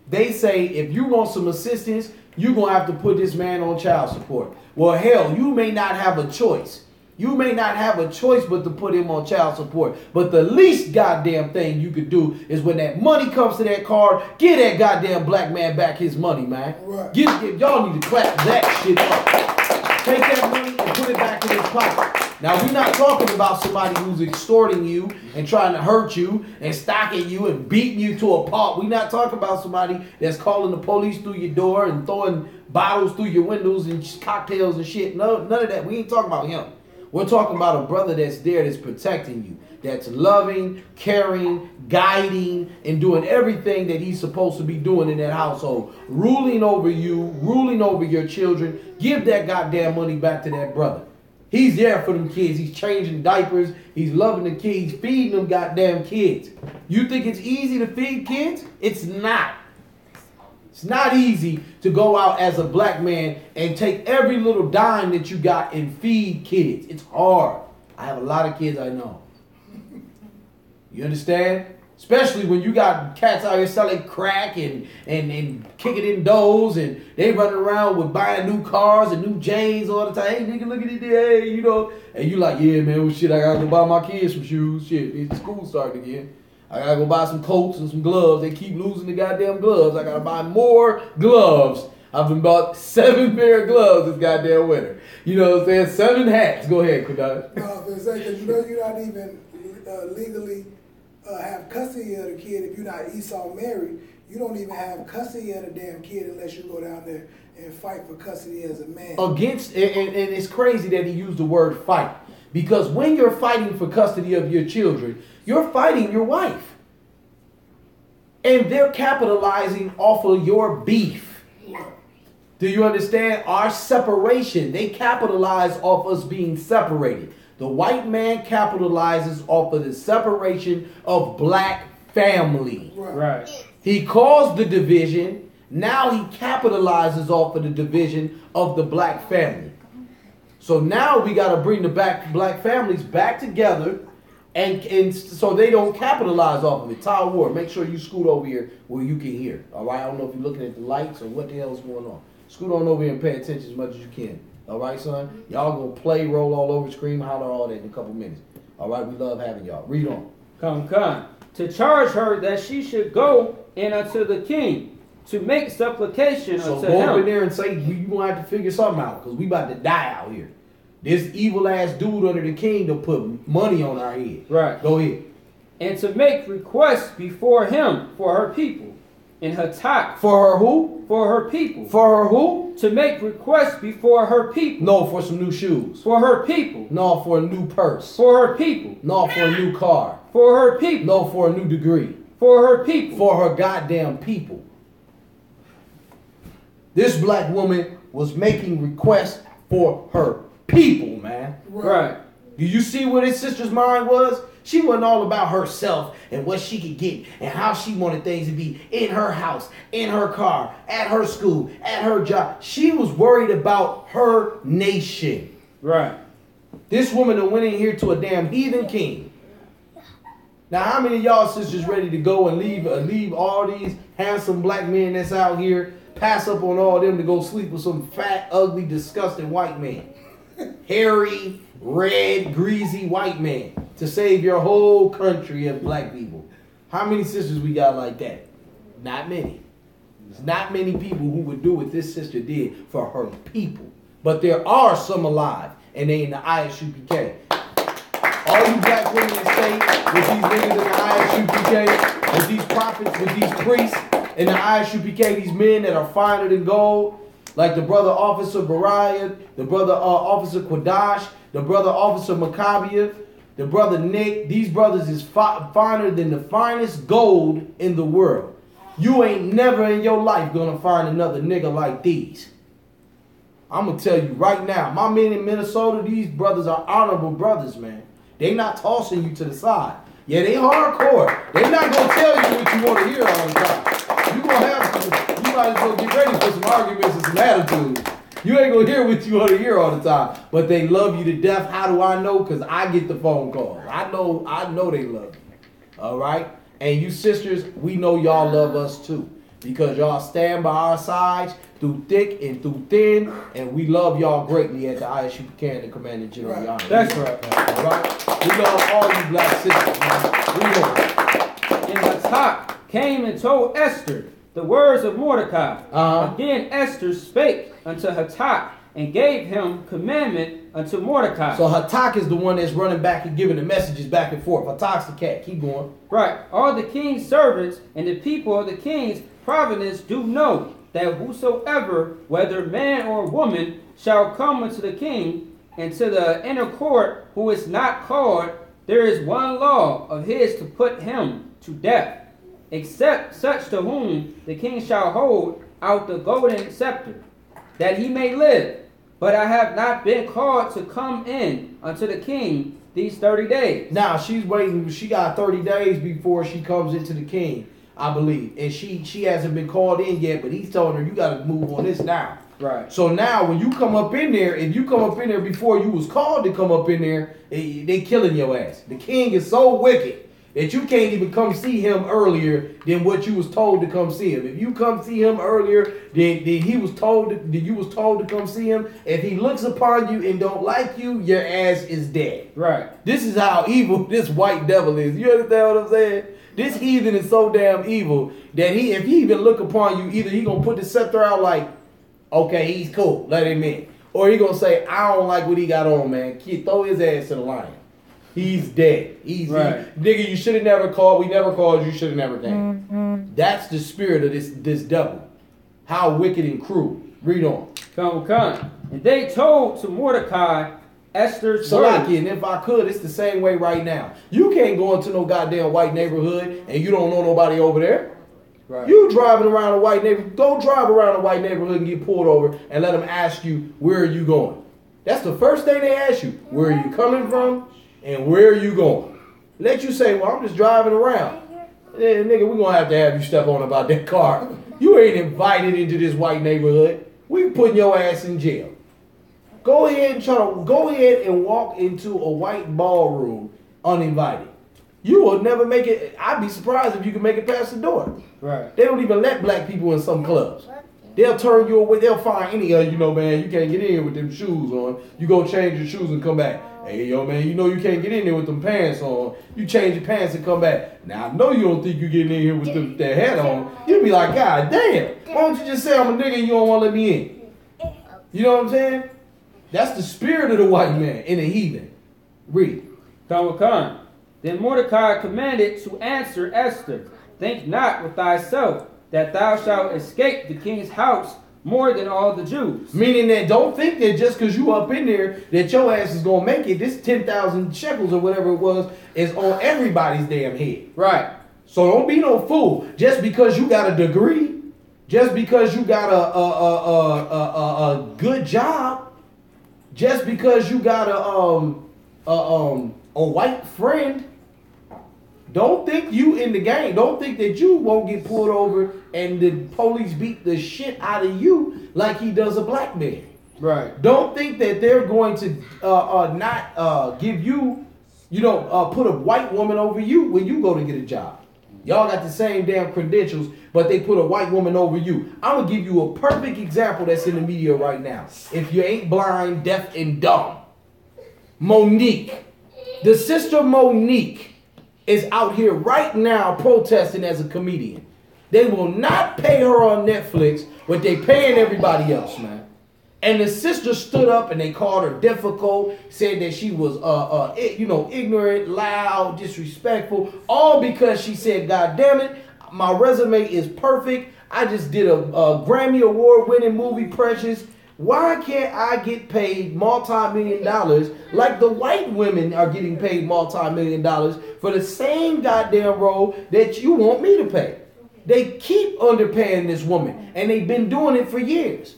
they say if you want some assistance, you're going to have to put this man on child support. Well, hell, you may not have a choice. You may not have a choice but to put him on child support. But the least goddamn thing you could do is when that money comes to that card, give that goddamn black man back his money, man. Right. Y'all need to clap that shit up. Take that money and put it back in his pocket. Now, we're not talking about somebody who's extorting you and trying to hurt you and stalking you and beating you to a pulp. We're not talking about somebody that's calling the police through your door and throwing bottles through your windows and cocktails and shit. No, none of that. We ain't talking about him. We're talking about a brother that's there, that's protecting you, that's loving, caring, guiding, and doing everything that he's supposed to be doing in that household. Ruling over you, ruling over your children. Give that goddamn money back to that brother. He's there for them kids. He's changing diapers. He's loving the kids. He's feeding them goddamn kids. You think it's easy to feed kids? It's not. It's not easy to go out as a black man and take every little dime that you got and feed kids. It's hard. I have a lot of kids I know. You understand? Especially when you got cats out here selling crack and kicking in doors, and they running around with buying new cars and new J's all the time. Hey, nigga, look at it, hey, you know. And you like, yeah, man, well, shit, I gotta go buy my kids some shoes. Shit, it's school starting again. I gotta go buy some coats and some gloves. They keep losing the goddamn gloves. I gotta buy more gloves. I've been bought 7 pair of gloves this goddamn winter. You know what I'm saying? 7 hats. Go ahead, Kodai. No, because you know you're not even legally have custody of the kid if you're not Esau married. You don't even have custody of the damn kid unless you go down there and fight for custody as a man. Against, and it's crazy that he used the word fight. Because when you're fighting for custody of your children, you're fighting your wife. And they're capitalizing off of your beef. Do you understand? Our separation, they capitalize off us being separated. The white man capitalizes off of the separation of black family. Right. He caused the division. Now he capitalizes off of the division of the black family. So now we got to bring the black families back together, and so they don't capitalize off of it. Tyler Ward, make sure you scoot over here where you can hear. All right? I don't know if you're looking at the lights or what the hell is going on. Scoot on over here and pay attention as much as you can. All right, son? Y'all gonna play, roll all over, scream, holler, all that in a couple minutes. All right? We love having y'all. Read on. Come. To charge her that she should go in unto the king to make supplication So unto go up in him. there and say, you gonna have to figure something out, because we about to die out here. This evil ass dude under the king to put money on our head. Right. Go ahead. And to make requests before him for her people. And Hatak. For her who? For her people. For her who? To make requests before her people. No, for some new shoes. For her people. No, for a new purse. For her people. No, for a new car. For her people. No, for a new degree. For her people. For her goddamn people. This black woman was making requests for her people, man. Right. Do you see where this sister's mind was? She wasn't all about herself and what she could get and how she wanted things to be in her house, in her car, at her school, at her job. She was worried about her nation. Right. This woman that went in here to a damn heathen king. Now, how many of y'all sisters ready to go and leave all these handsome black men that's out here, pass up on all them to go sleep with some fat, ugly, disgusting white man? Hairy, red, greasy white man to save your whole country of black people. How many sisters we got like that? Not many. There's not many people who would do what this sister did for her people. But there are some alive, and they in the I.S.U.P.K. All you black women that stay with these niggas in the I.S.U.P.K., with these prophets, with these priests in the I.S.U.P.K., these men that are finer than gold, like the brother Officer Bariah, the brother Officer Quadash, the brother Officer Maccabiah, the brother Nick. These brothers is finer than the finest gold in the world. You ain't never in your life gonna find another nigga like these. I'm gonna tell you right now, my men in Minnesota, these brothers are honorable brothers, man. They not tossing you to the side. Yeah, they hardcore. They not gonna tell you what you want to hear all the time. You gonna have to. You might as well get ready for some arguments and some attitudes. You ain't gonna hear what you want to hear all the time. But they love you to death. How do I know? Because I get the phone calls. I know they love you. All right? And you sisters, we know y'all love us too. Because y'all stand by our sides through thick and through thin. And we love y'all greatly at the I.S.U.P.K. and the Commanding General Yana. That's right. All right? We love all you black sisters, man. We love. And Hatak came and told Esther the words of Mordecai. Again Esther spake unto Hatak and gave him commandment unto Mordecai. So Hatak is the one that's running back and giving the messages back and forth. Hatak's the cat. Keep going. Right. All the king's servants and the people of the king's province do know that whosoever, whether man or woman, shall come unto the king, and to the inner court who is not called, there is one law of his to put him to death, except such to whom the king shall hold out the golden scepter, that he may live. But I have not been called to come in unto the king these 30 days. Now she's waiting. She got 30 days before she comes into the king, I believe. And she hasn't been called in yet, but he's telling her, you got to move on this now. Right. So now when you come up in there, if you come up in there before you was called to come up in there, they killing your ass. The king is so wicked that you can't even come see him earlier than what you was told to come see him. If you come see him earlier than you was told to come see him, if he looks upon you and don't like you, your ass is dead. Right. This is how evil this white devil is. You understand what I'm saying? This heathen is so damn evil that if he even look upon you, either he gonna put the scepter out like, okay, he's cool, let him in. Or he gonna say, I don't like what he got on, man. Kid, throw his ass to the lion. He's dead. Nigga, you should have never called. We never called. You should have never came. Mm-hmm. That's the spirit of this devil. How wicked and cruel. Read on. Come. And they told to Mordecai Esther's Salaki, and if I could, it's the same way right now. You can't go into no goddamn white neighborhood and you don't know nobody over there. Right. You driving around a white neighborhood. Don't drive around a white neighborhood and get pulled over and let them ask you, where are you going? That's the first thing they ask you. Where are you coming from? And where are you going? Let you say, well, I'm just driving around. Yeah, nigga, we're going to have you step on about that car. You ain't invited into this white neighborhood. We putting your ass in jail. Go ahead and walk into a white ballroom uninvited. You will never make it. I'd be surprised if you can make it past the door. Right. They don't even let black people in some clubs. They'll turn you away. They'll find any of you, man, you can't get in here with them shoes on. You go change your shoes and come back. Hey, yo, man, you know you can't get in there with them pants on. You change your pants and come back. Now, I know you don't think you're getting in here with that hat on. You'll be like, God damn, why don't you just say I'm a nigga and you don't want to let me in? You know what I'm saying? That's the spirit of the white man in the heathen. Read. Khan. Then Mordecai commanded to answer Esther, think not with thyself that thou shalt escape the king's house more than all the Jews. Meaning that don't think that just because you up in there that your ass is going to make it. This 10,000 shekels or whatever it was is on everybody's damn head. Right. So don't be no fool. Just because you got a degree, just because you got a good job, just because you got a white friend, don't think you in the game. Don't think that you won't get pulled over and the police beat the shit out of you like he does a black man. Right. Don't think that they're going to not give you, put a white woman over you when you go to get a job. Y'all got the same damn credentials, but they put a white woman over you. I'm going to give you a perfect example that's in the media right now. If you ain't blind, deaf, and dumb. Monique. The sister Monique is out here right now protesting as a comedian. They will not pay her on Netflix, but they paying everybody else, man. And the sister stood up and they called her difficult, said that she was, ignorant, loud, disrespectful, all because she said, God damn it, my resume is perfect. I just did a Grammy Award-winning movie, Precious. Why can't I get paid multi-million dollars like the white women are getting paid multi-million dollars for the same goddamn role that you want me to pay? They keep underpaying this woman, and they've been doing it for years.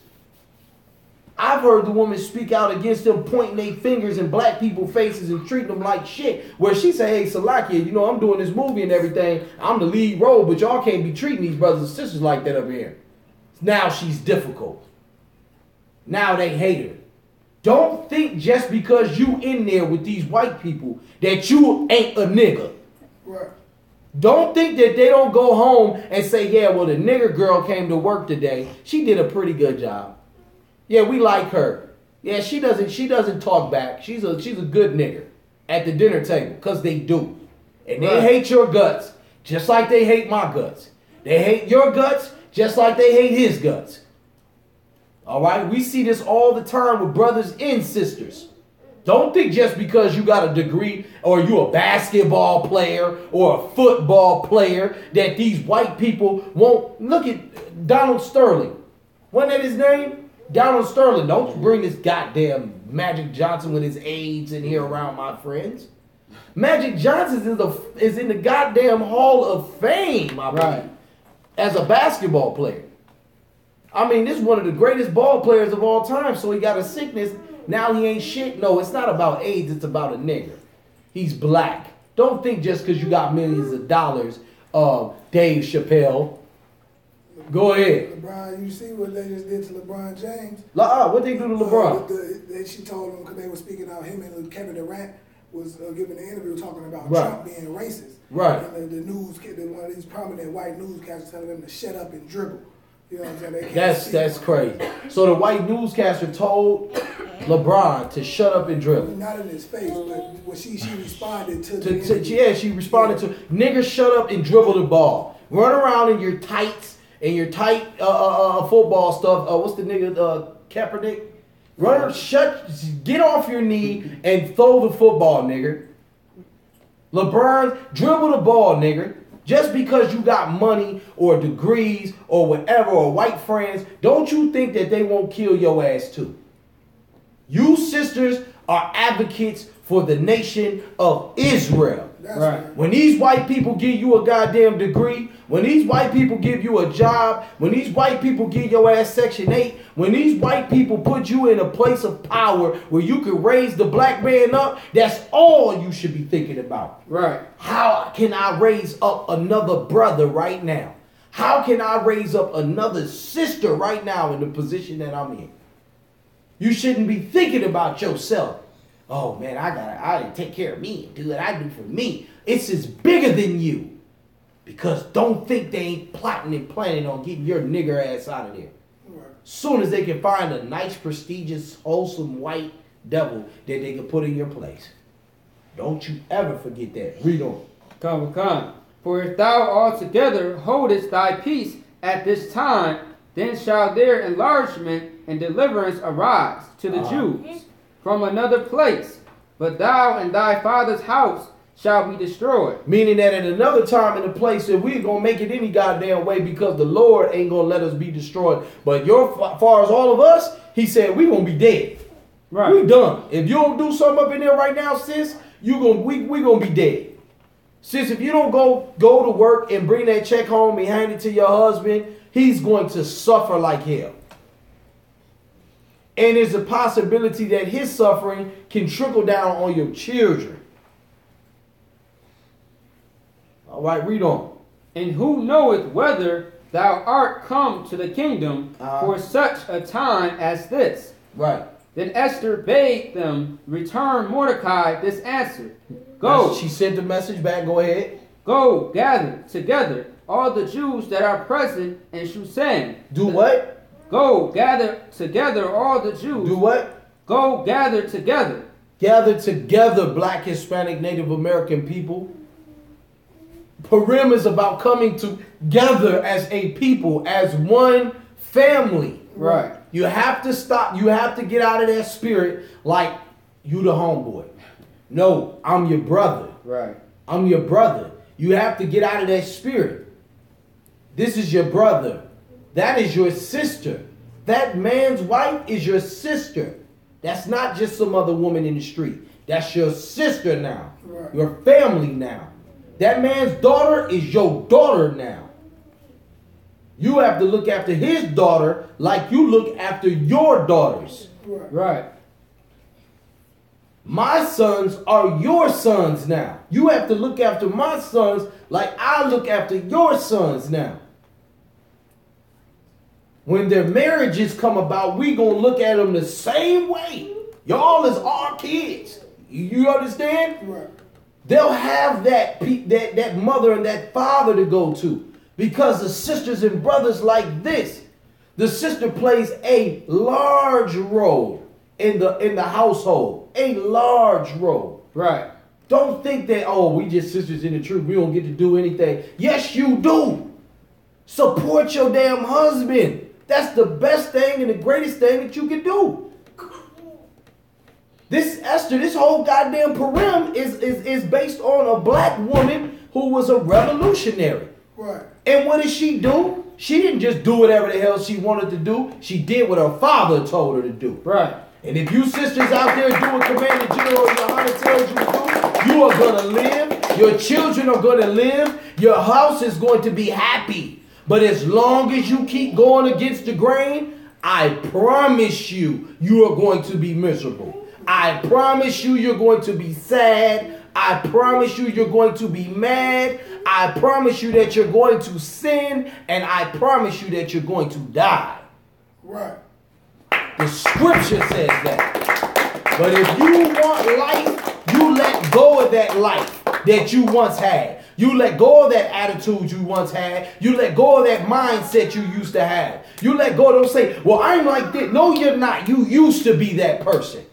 I've heard the woman speak out against them, pointing their fingers in black people's faces and treating them like shit. Where she say, hey, Salakia, I'm doing this movie and everything. I'm the lead role, but y'all can't be treating these brothers and sisters like that up here. Now she's difficult. Now they hate her. Don't think just because you in there with these white people that you ain't a nigga. Right. Don't think that they don't go home and say, yeah, well, the nigger girl came to work today. She did a pretty good job. Yeah, we like her. Yeah, she doesn't talk back. She's a good nigger at the dinner table, because they do. And they hate your guts just like they hate my guts. They hate your guts just like they hate his guts. All right? We see this all the time with brothers and sisters. Don't think just because you got a degree or you a basketball player or a football player that these white people won't. Look at Donald Sterling. Wasn't that his name? Donald Sterling, don't bring this goddamn Magic Johnson with his AIDS in here around my friends. Magic Johnson is in the goddamn Hall of Fame, I believe, as a basketball player. I mean, this is one of the greatest ball players of all time, so he got a sickness. Now he ain't shit. No, it's not about AIDS, it's about a nigger. He's black. Don't think just because you got millions of dollars, Dave Chappelle. Go ahead. LeBron, you see what they just did to LeBron James? What they do to LeBron? She told him, because they were speaking out, him and Kevin Durant was giving an interview talking about Right. Trump being racist. Right. And one of these prominent white newscasters telling them to shut up and dribble. You know what I'm saying? They can't That's see crazy. So the white newscaster told LeBron to shut up and dribble. Not in his face, but when she responded to She responded to nigga, shut up and dribble the ball. Run around in your tights and your tight football stuff. What's the nigga Kaepernick? Get off your knee and throw the football, nigga. LeBron, dribble the ball, nigga. Just because you got money or degrees or whatever or white friends, don't you think that they won't kill your ass too? You sisters are advocates for the nation of Israel. That's right. When these white people give you a goddamn degree, when these white people give you a job, when these white people give your ass Section 8, when these white people put you in a place of power where you can raise the black man up, that's all you should be thinking about. Right. How can I raise up another brother right now? How can I raise up another sister right now in the position that I'm in? You shouldn't be thinking about yourself. Oh man, I gotta take care of me and do what I do for me. It's just bigger than you. Because don't think they ain't plotting and planning on getting your nigger ass out of there. Right. Soon as they can find a nice, prestigious, wholesome white devil that they can put in your place. Don't you ever forget that. Read on. Come. For if thou altogether holdest thy peace at this time, then shall their enlargement and deliverance arise to the Jews from another place, but thou and thy father's house shall be destroyed. Meaning that at another time in a place that we're going to make it any goddamn way because the Lord ain't going to let us be destroyed. But far as all of us, he said we going to be dead. Right. We done. If you don't do something up in there right now, sis, we going to be dead. Sis, if you don't go to work and bring that check home and hand it to your husband, he's going to suffer like hell. And there's a possibility that his suffering can trickle down on your children. All right, read on. And who knoweth whether thou art come to the kingdom for such a time as this? Right. Then Esther bade them return Mordecai this answer. Go. She sent the message back. Go ahead. Go, gather together all the Jews that are present in Shushan. Do what? Go, gather together all the Jews. Do what? Go, gather together. Gather together, Black, Hispanic, Native American people. Purim is about coming together as a people, as one family. Right. You have to stop. You have to get out of that spirit like you the homeboy. No, I'm your brother. Right. I'm your brother. You have to get out of that spirit. This is your brother. That is your sister. That man's wife is your sister. That's not just some other woman in the street. That's your sister now. Right. Your family now. That man's daughter is your daughter now. You have to look after his daughter like you look after your daughters. Right. My sons are your sons now. You have to look after my sons like I look after your sons now. When their marriages come about, we gonna look at them the same way. Y'all is our kids. You understand? Right. They'll have that mother and that father to go to. Because the sisters and brothers like this, the sister plays a large role in the household. A large role. Right. Don't think that, we just sisters in the truth. We don't get to do anything. Yes, you do. Support your damn husband. That's the best thing and the greatest thing that you can do. This Esther, this whole goddamn Purim is based on a black woman who was a revolutionary. Right. And what did she do? she didn't just do whatever the hell she wanted to do. She did what her father told her to do. Right. And if you sisters out there do what Commander General Yohanna tells you to do, you are going to live. Your children are going to live. Your house is going to be happy. But as long as you keep going against the grain, I promise you, you are going to be miserable. I promise you, you're going to be sad. I promise you, you're going to be mad. I promise you that you're going to sin. And I promise you that you're going to die. Right. The scripture says that. But if you want life, you let go of that life that you once had. You let go of that attitude you once had. You let go of that mindset you used to have. You let go. Don't say, well, I'm like this. No, you're not. You used to be that person.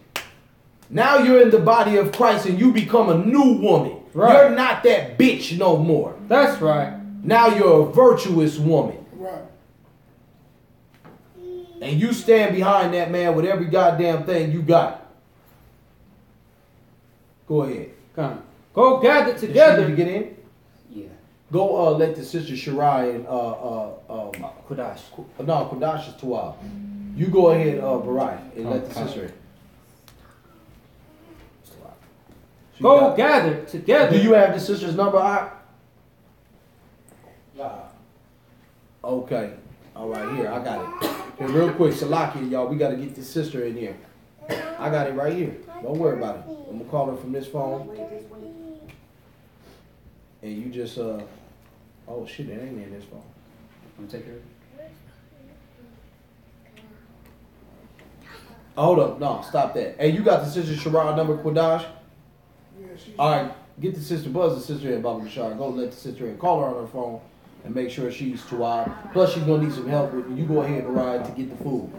Now you're in the body of Christ and you become a new woman. Right. You're not that bitch no more. That's right. Now you're a virtuous woman. Right. And you stand behind that man with every goddamn thing you got. Go ahead. Come. Go gather together. Did you get in? Yeah. Go let the sister Shirai and Kudash. No, Kudash is 12. You go ahead, Barai, and let the sister in. Go gather together. Do you have the sister's number? Okay. All right, here, I got it. Here, real quick, Salaki, y'all, we got to get this sister in here. I got it right here. Don't worry about it. I'm going to call her from this phone. And you just, oh, shit, it ain't in this phone. I'm going to take her. Hold up. No, stop that. Hey, you got the sister Shara number, Quadash? All right, get the sister, buzz the sister in, Baba Bashar. Go let the sister in. Call her on her phone and make sure she's 2 hours. Plus, she's going to need some help with you. You go ahead and ride to get the food.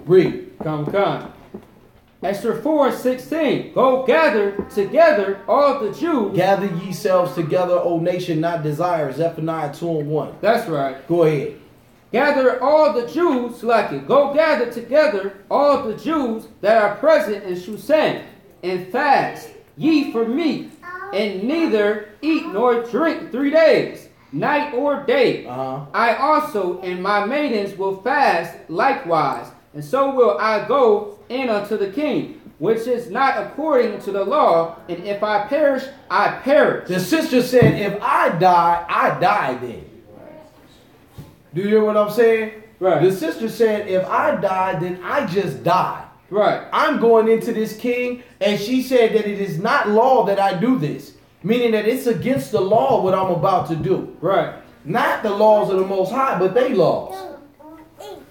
Read. Come. Esther 4:16. Go gather together all the Jews. Gather ye selves together, O nation, not desire. Zephaniah 2:1. That's right. Go ahead. Gather all the Jews, like it. Go gather together all the Jews that are present in Shushan, and fast ye for me, and neither eat nor drink 3 days, night or day. I also and my maidens will fast likewise, and so will I go in unto the king, which is not according to the law, and if I perish, I perish. The sister said, if I die then. Do you hear what I'm saying? Right. The sister said, if I die, then I just die. Right. I'm going into this king, and she said that it is not law that I do this. Meaning that it's against the law what I'm about to do. Right. Not the laws of the Most High, but they laws.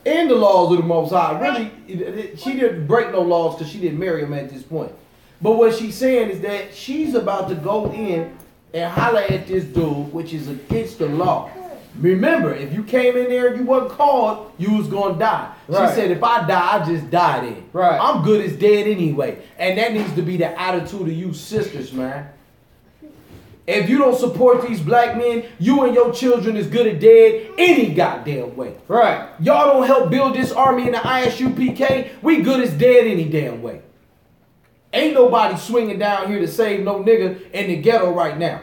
And the laws of the Most High. Really, she didn't break no laws because she didn't marry him at this point. But what she's saying is that she's about to go in and holler at this dude, which is against the law. Remember, if you came in there and you wasn't called, you was going to die. Right. She said, if I die, I just die then. Right. I'm good as dead anyway. And that needs to be the attitude of you sisters, man. If you don't support these black men, you and your children is good as dead any goddamn way. Right. Y'all don't help build this army in the I.S.U.P.K, we good as dead any damn way. Ain't nobody swinging down here to save no nigga in the ghetto right now.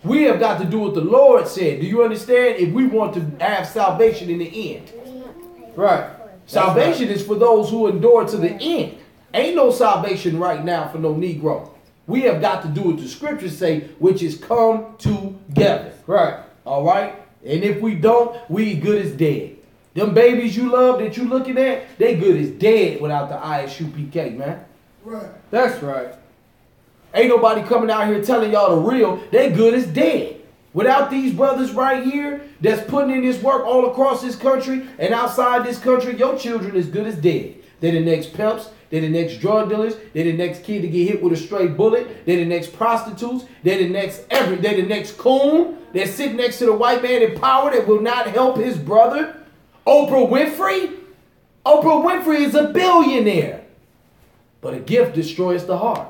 We have got to do what the Lord said. Do you understand? If we want to have salvation in the end. Right. Salvation is for those who endure to the end. Ain't no salvation right now for no Negro. We have got to do what the scriptures say, which is come together. Right. All right? And if we don't, we good as dead. Them babies you love that you looking at, they good as dead without the I.S.U.P.K, man. Right. That's right. Ain't nobody coming out here telling y'all the real. They good as dead. Without these brothers right here that's putting in this work all across this country and outside this country, your children is good as dead. They're the next pimps. They're the next drug dealers. They're the next kid to get hit with a stray bullet. They're the next prostitutes. They're the next coon that's sitting next to the white man in power that will not help his brother. Oprah Winfrey. Oprah Winfrey is a billionaire. But a gift destroys the heart.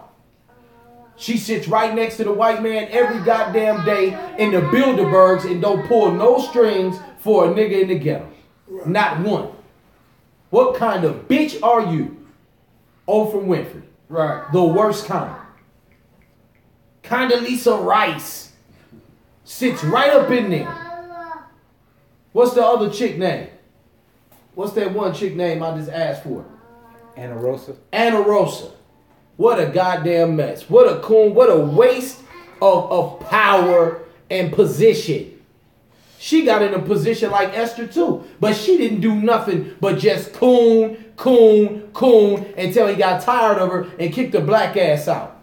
She sits right next to the white man every goddamn day in the Bilderbergs and don't pull no strings for a nigga in the ghetto. Right. Not one. What kind of bitch are you? Oprah Winfrey. Right. The worst kind. Condoleezza Rice sits right up in there. What's the other chick name? What's that one chick name I just asked for? Anna Rosa. Anna Rosa. What a goddamn mess. What a coon. What a waste of power and position. She got in a position like Esther too. But she didn't do nothing but just coon until he got tired of her and kicked her black ass out.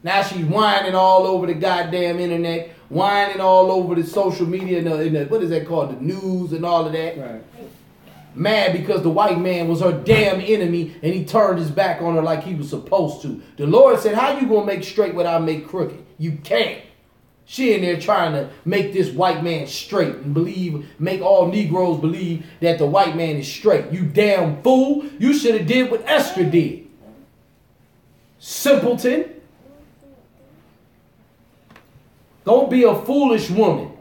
Now she's whining all over the goddamn internet, whining all over the social media and the what is that called? The news and all of that. Right. Mad because the white man was her damn enemy and he turned his back on her like he was supposed to. The Lord said, how you gonna make straight what I make crooked? You can't. She in there trying to make this white man straight and make all Negroes believe that the white man is straight. You damn fool. You should have did what Esther did. Simpleton. Don't be a foolish woman.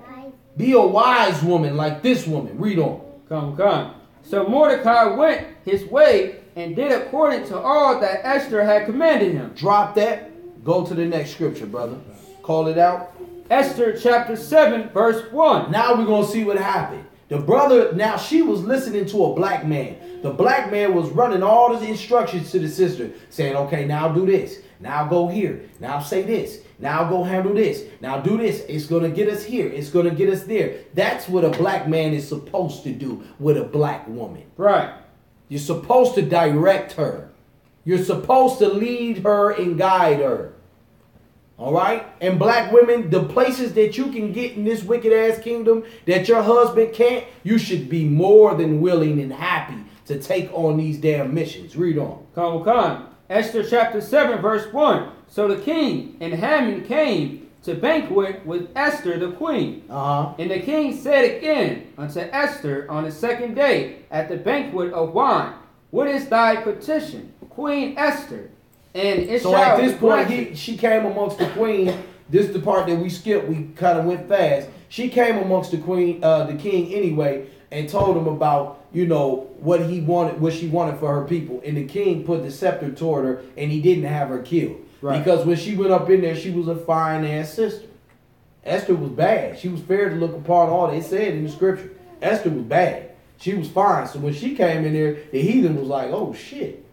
Be a wise woman like this woman. Read on. Come. So Mordecai went his way and did according to all that Esther had commanded him. Drop that. Go to the next scripture, brother. Call it out. Esther chapter 7, verse 1. Now we're going to see what happened. The brother, now she was listening to a black man. The black man was running all the instructions to the sister, saying, okay, now do this. Now go here. Now say this. Now go handle this. Now do this. It's going to get us here. It's going to get us there. That's what a black man is supposed to do with a black woman. Right. You're supposed to direct her. You're supposed to lead her and guide her. All right? And black women, the places that you can get in this wicked ass kingdom that your husband can't, you should be more than willing and happy to take on these damn missions. Read on. Come. Esther chapter 7, verse 1. So the king and Haman came to banquet with Esther the queen. And the king said again unto Esther on the second day at the banquet of wine, what is thy petition, Queen Esther? And it so at this point, she came amongst the queen. This is the part that we skipped. We kind of went fast. She came amongst the queen, the king anyway, and told him about, what he wanted, what she wanted for her people. And the king put the scepter toward her, and he didn't have her killed. Right. Because when she went up in there, she was a fine ass sister. Esther was bad. She was fair to look upon. All they said in the scripture. Esther was bad. She was fine. So when she came in there, the heathen was like, oh shit.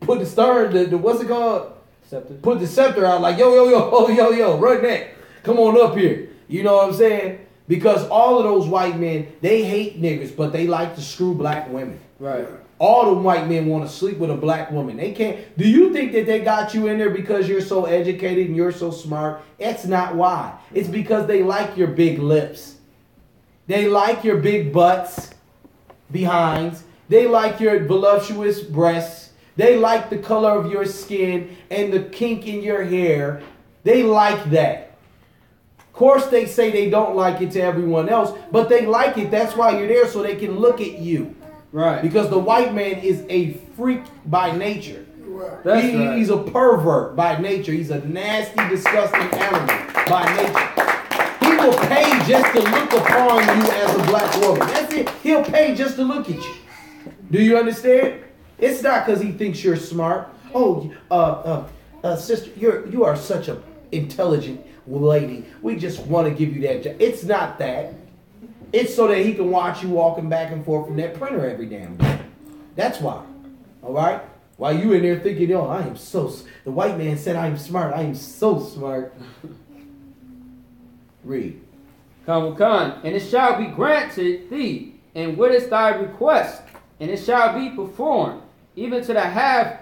Put the stern, the what's it called? Scepter. Put the scepter out like, yo, run that. Come on up here. You know what I'm saying? Because all of those white men, they hate niggas, but they like to screw black women. Right. All the white men want to sleep with a black woman. They can't. Do you think that they got you in there because you're so educated and you're so smart? That's not why. It's because they like your big lips. They like your big butts, behinds. They like your voluptuous breasts. They like the color of your skin and the kink in your hair. They like that. Of course, they say they don't like it to everyone else, but they like it. That's why you're there, so they can look at you. Right. Because the white man is a freak by nature. Right. He's a pervert by nature. He's a nasty, disgusting animal by nature. He will pay just to look upon you as a black woman. That's it. He'll pay just to look at you. Do you understand? It's not because he thinks you're smart. Oh, sister, you are such an intelligent lady. We just want to give you that job. It's not that. It's so that he can watch you walking back and forth from that printer every damn day. That's why. All right? While you in there thinking, the white man said I am smart. I am so smart. Read. Come, and it shall be granted thee, and what is thy request? And it shall be performed, even to the half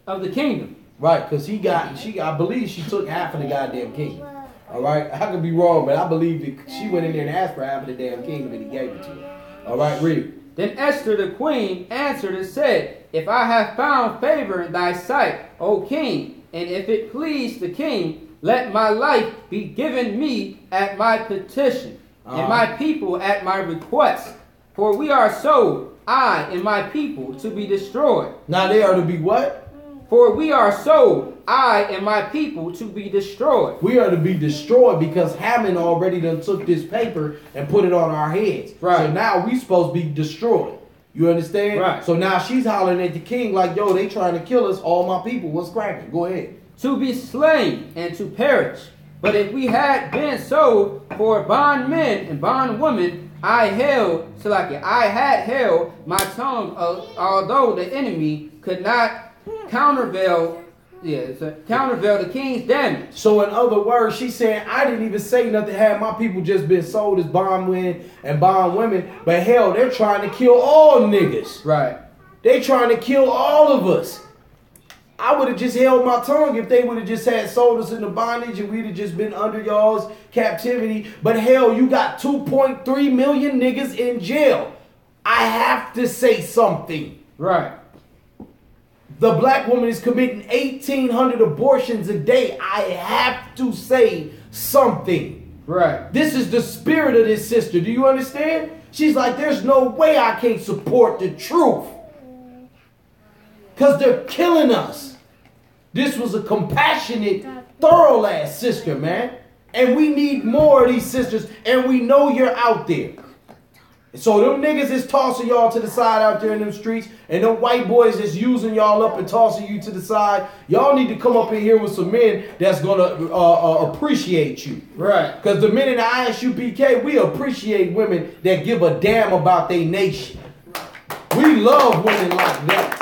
of the kingdom. Right, because I believe she took half of the goddamn kingdom. All right, I could be wrong, but I believe that she went in there and asked for half of the damn kingdom and he gave it to her. All right, read. Then Esther the queen answered and said, if I have found favor in thy sight, O king, and if it please the king, let my life be given me at my petition, and my people at my request. For we are sold, I and my people, to be destroyed. Now they are to be what? For we are sold, I and my people, to be destroyed. We are to be destroyed because Haman already done took this paper and put it on our heads. Right. So now we supposed to be destroyed. You understand? Right. So now she's hollering at the king like, yo, they trying to kill us, all my people. What's cracking? Go ahead. To be slain and to perish. But if we had been sold for bondmen and bondwomen, I had held my tongue, although the enemy could not countervail the king's damage. So in other words, she's saying, I didn't even say nothing. Had my people just been sold as bondmen and bondwomen, but hell, they're trying to kill all niggas. Right. They trying to kill all of us. I would have just held my tongue if they would have just had sold us into bondage and we'd have just been under y'all's captivity. But hell, you got 2.3 million niggas in jail. I have to say something. Right. The black woman is committing 1,800 abortions a day. I have to say something. Right. This is the spirit of this sister. Do you understand? She's like, there's no way I can't support the truth. Because they're killing us. This was a compassionate, thorough ass sister, man. And we need more of these sisters. And we know you're out there. So them niggas is tossing y'all to the side out there in them streets. And them white boys is using y'all up and tossing you to the side. Y'all need to come up in here with some men that's going to appreciate you. Right. Because the men in the I.S.U.P.K, we appreciate women that give a damn about their nation. We love women like that.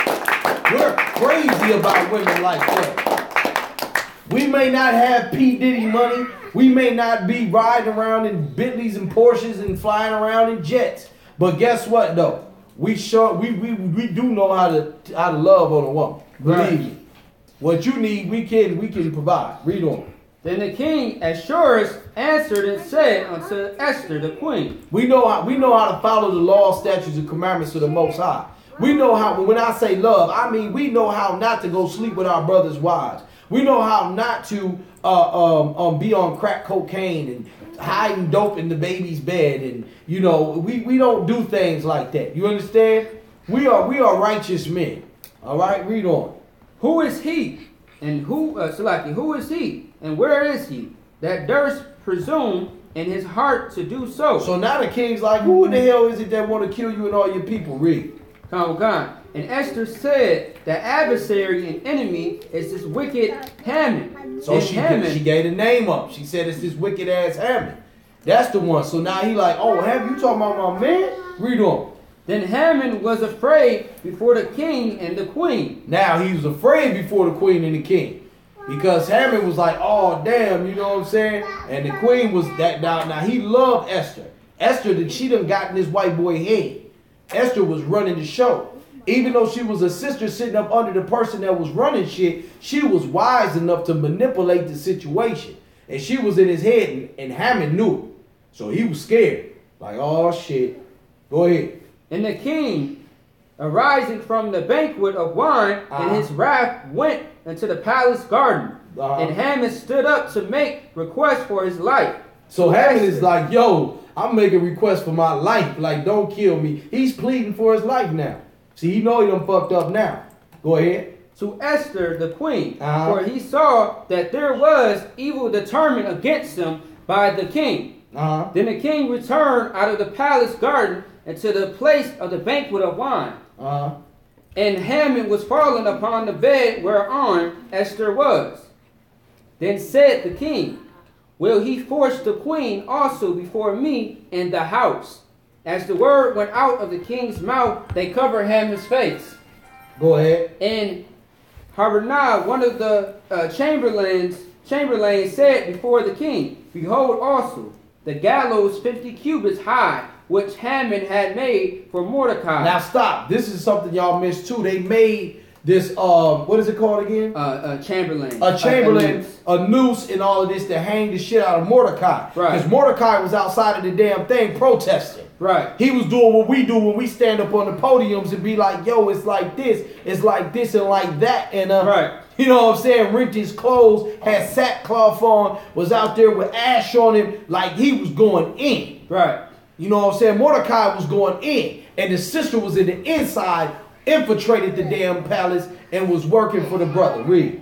We're crazy about women like that. We may not have P. Diddy money. We may not be riding around in Bentleys and Porsches and flying around in jets. But guess what though? We do know how to love on a woman. Believe me. What you need, we can provide. Read on. Then the king Ahasuerus answered and said unto Esther the queen. We know how to follow the law, statutes, and commandments of the Most High. We know how, when I say love, I mean we know how not to go sleep with our brothers' wives. We know how not to be on crack cocaine and hiding dope in the baby's bed, and we don't do things like that. You understand? We are righteous men. All right, read on. Who is he, and who is he, and where is he that durst presume in his heart to do so? So now the king's like, who the hell is it that want to kill you and all your people? Read. And Esther said, the adversary and enemy is this wicked Haman. So she gave the name up. She said it's this wicked ass Haman. That's the one. So now he like, oh, Haman, you talking about my man? Read on. Then Haman was afraid before the king and the queen. Now he was afraid before the queen and the king. Because Haman was like, oh, damn, you know what I'm saying? And the queen was that. Now he loved Esther. Esther, she done got in this white boy head. Esther was running the show. Even though she was a sister sitting up under the person that was running shit, she was wise enough to manipulate the situation. And she was in his head, and Haman knew it. So he was scared. Like, oh, shit. Go ahead. And the king, arising from the banquet of wine, in his wrath went into the palace garden. And Haman stood up to make request for his life. So Haman is like, yo, I'm making requests for my life. Like, don't kill me. He's pleading for his life now. See, he know he done fucked up now. Go ahead. To Esther the queen, for he saw that there was evil determined against him by the king. Then the king returned out of the palace garden into the place of the banquet of wine. And Haman was fallen upon the bed whereon Esther was. Then said the king, will he force the queen also before me in the house? As the word went out of the king's mouth, they covered Haman's face. Go ahead. And Harbonah, one of the chamberlains said before the king, behold also the gallows 50 cubits high, which Haman had made for Mordecai. Now stop. This is something y'all missed too. They made this, what is it called again? Chamberlain. A chamberlain, a noose, and all of this to hang the shit out of Mordecai. Right. Because Mordecai was outside of the damn thing protesting. Right. He was doing what we do when we stand up on the podiums and be like, yo, it's like this, and like that. And right. You know what I'm saying? Ripped his clothes, had sackcloth on, was out there with ash on him, like he was going in. Right. You know what I'm saying? Mordecai was going in, and the sister was in the inside, infiltrated the damn palace, and was working for the brother. Read.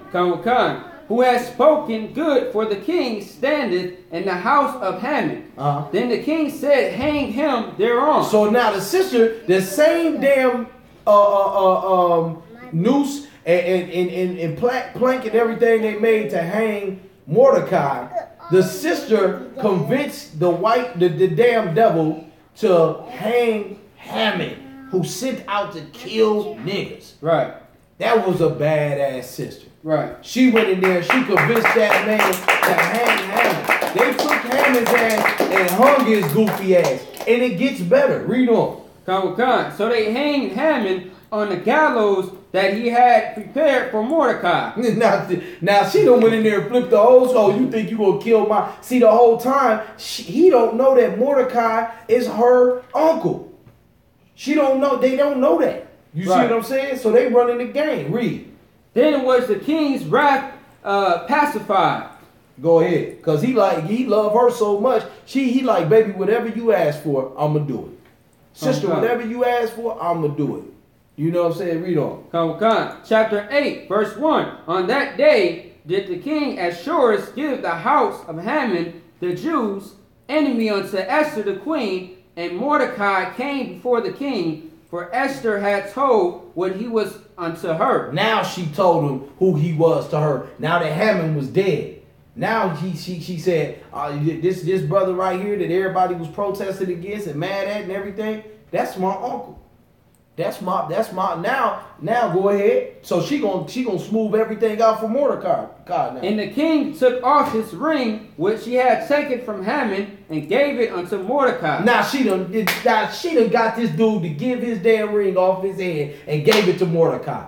Who has spoken good for the king standeth in the house of Haman. Then the king said, hang him thereon. So now the sister, the same damn noose and plank and everything they made to hang Mordecai, the sister convinced the damn devil to hang Haman, who sent out to kill niggas. Right. That was a badass sister. Right. She went in there, she convinced that man to hang Haman. They took Haman's ass and hung his goofy ass. And it gets better. Read on. So they hanged Haman on the gallows that he had prepared for Mordecai. Now she done went in there and flipped the whole skull. You think you gonna kill my... See, the whole time, he don't know that Mordecai is her uncle. She don't know. They don't know that. You see what I'm saying? So they running the game. Read. Then was the king's wrath pacified. Go ahead. Because he love her so much. He like, baby, whatever you ask for, I'm going to do it. Sister, whatever you ask for, I'm going to do it. You know what I'm saying? Read on. Chapter 8, verse 1. On that day did the king Ahasuerus give the house of Haman, the Jews, enemy unto Esther the queen, and Mordecai came before the king, for Esther had told what he was unto her. Now she told him who he was to her. Now that Haman was dead. Now she said, this brother right here that everybody was protesting against and mad at and everything, that's my uncle. That's my now go ahead. So she gonna smooth everything out for Mordecai. God, now. And the king took off his ring which he had taken from Haman and gave it unto Mordecai. Now she done got this dude to give his damn ring off his head and gave it to Mordecai.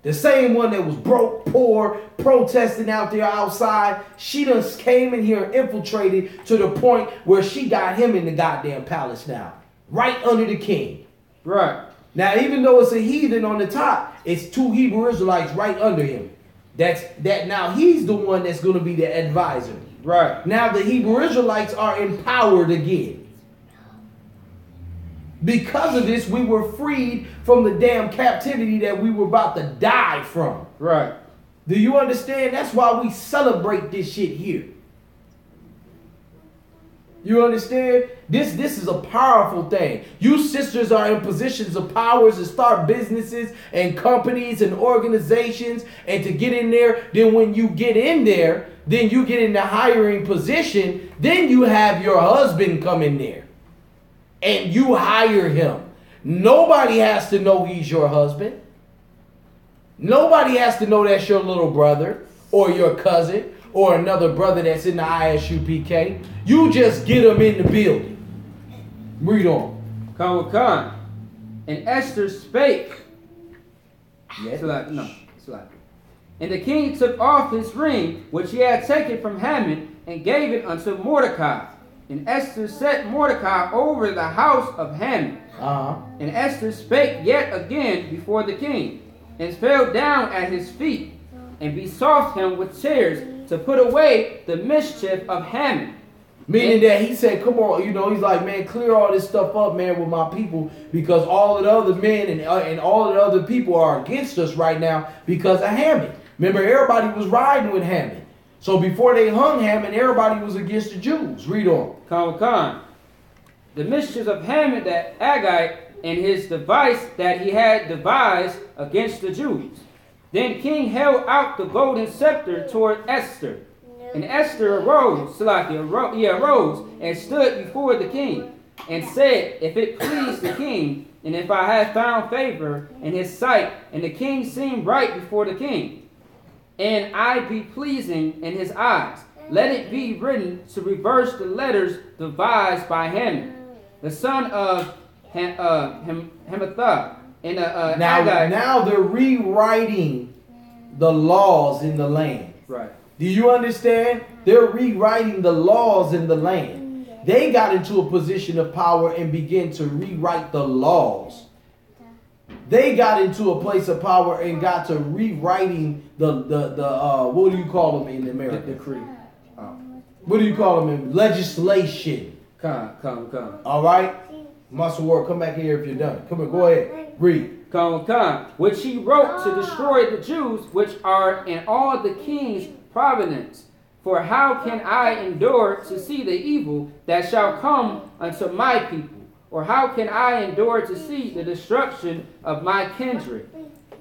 The same one that was broke, poor, protesting out there outside. She done came in here and infiltrated to the point where she got him in the goddamn palace now. Right under the king. Right. Now, even though it's a heathen on the top, it's two Hebrew Israelites right under him. Now he's the one that's going to be the advisor. Right. Now the Hebrew Israelites are empowered again. Because of this, we were freed from the damn captivity that we were about to die from. Right. Do you understand? That's why we celebrate this shit here. You understand? This is a powerful thing. You sisters are in positions of powers to start businesses and companies and organizations and to get in there. Then when you get in there, then you get in the hiring position. Then you have your husband come in there and you hire him. Nobody has to know he's your husband. Nobody has to know that's your little brother or your cousin or another brother that's in the I.S.U.P.K. You just get them in the building. Read on. And Esther spake. Yes. And the king took off his ring, which he had taken from Haman, and gave it unto Mordecai. And Esther set Mordecai over the house of Haman. And Esther spake yet again before the king, and fell down at his feet, and besought him with tears to put away the mischief of Haman. Meaning that he said, come on, he's like, man, clear all this stuff up, man, with my people, because all of the other men and all of the other people are against us right now because of Haman. Remember, everybody was riding with Haman. So before they hung Haman, everybody was against the Jews. Read on. The mischief of Haman that Agagite and his device that he had devised against the Jews. Then king held out the golden scepter toward Esther. And Esther arose and stood before the king, and said, if it please the king, and if I have found favor in his sight, and the king seemed right before the king, and I be pleasing in his eyes, let it be written to reverse the letters devised by Haman, the son of Hamathah. And now they're rewriting the laws in the land. Right. Do you understand? They're rewriting the laws in the land. They got into a position of power and began to rewrite the laws. They got into a place of power and got to rewriting the what do you call them in America? Decree. What do you call them in legislation? Come. All right? Muscle work, come back here if you're done. Come here, go ahead. Read. Which he wrote to destroy the Jews which are in all the king's providence. For how can I endure to see the evil that shall come unto my people? Or how can I endure to see the destruction of my kindred?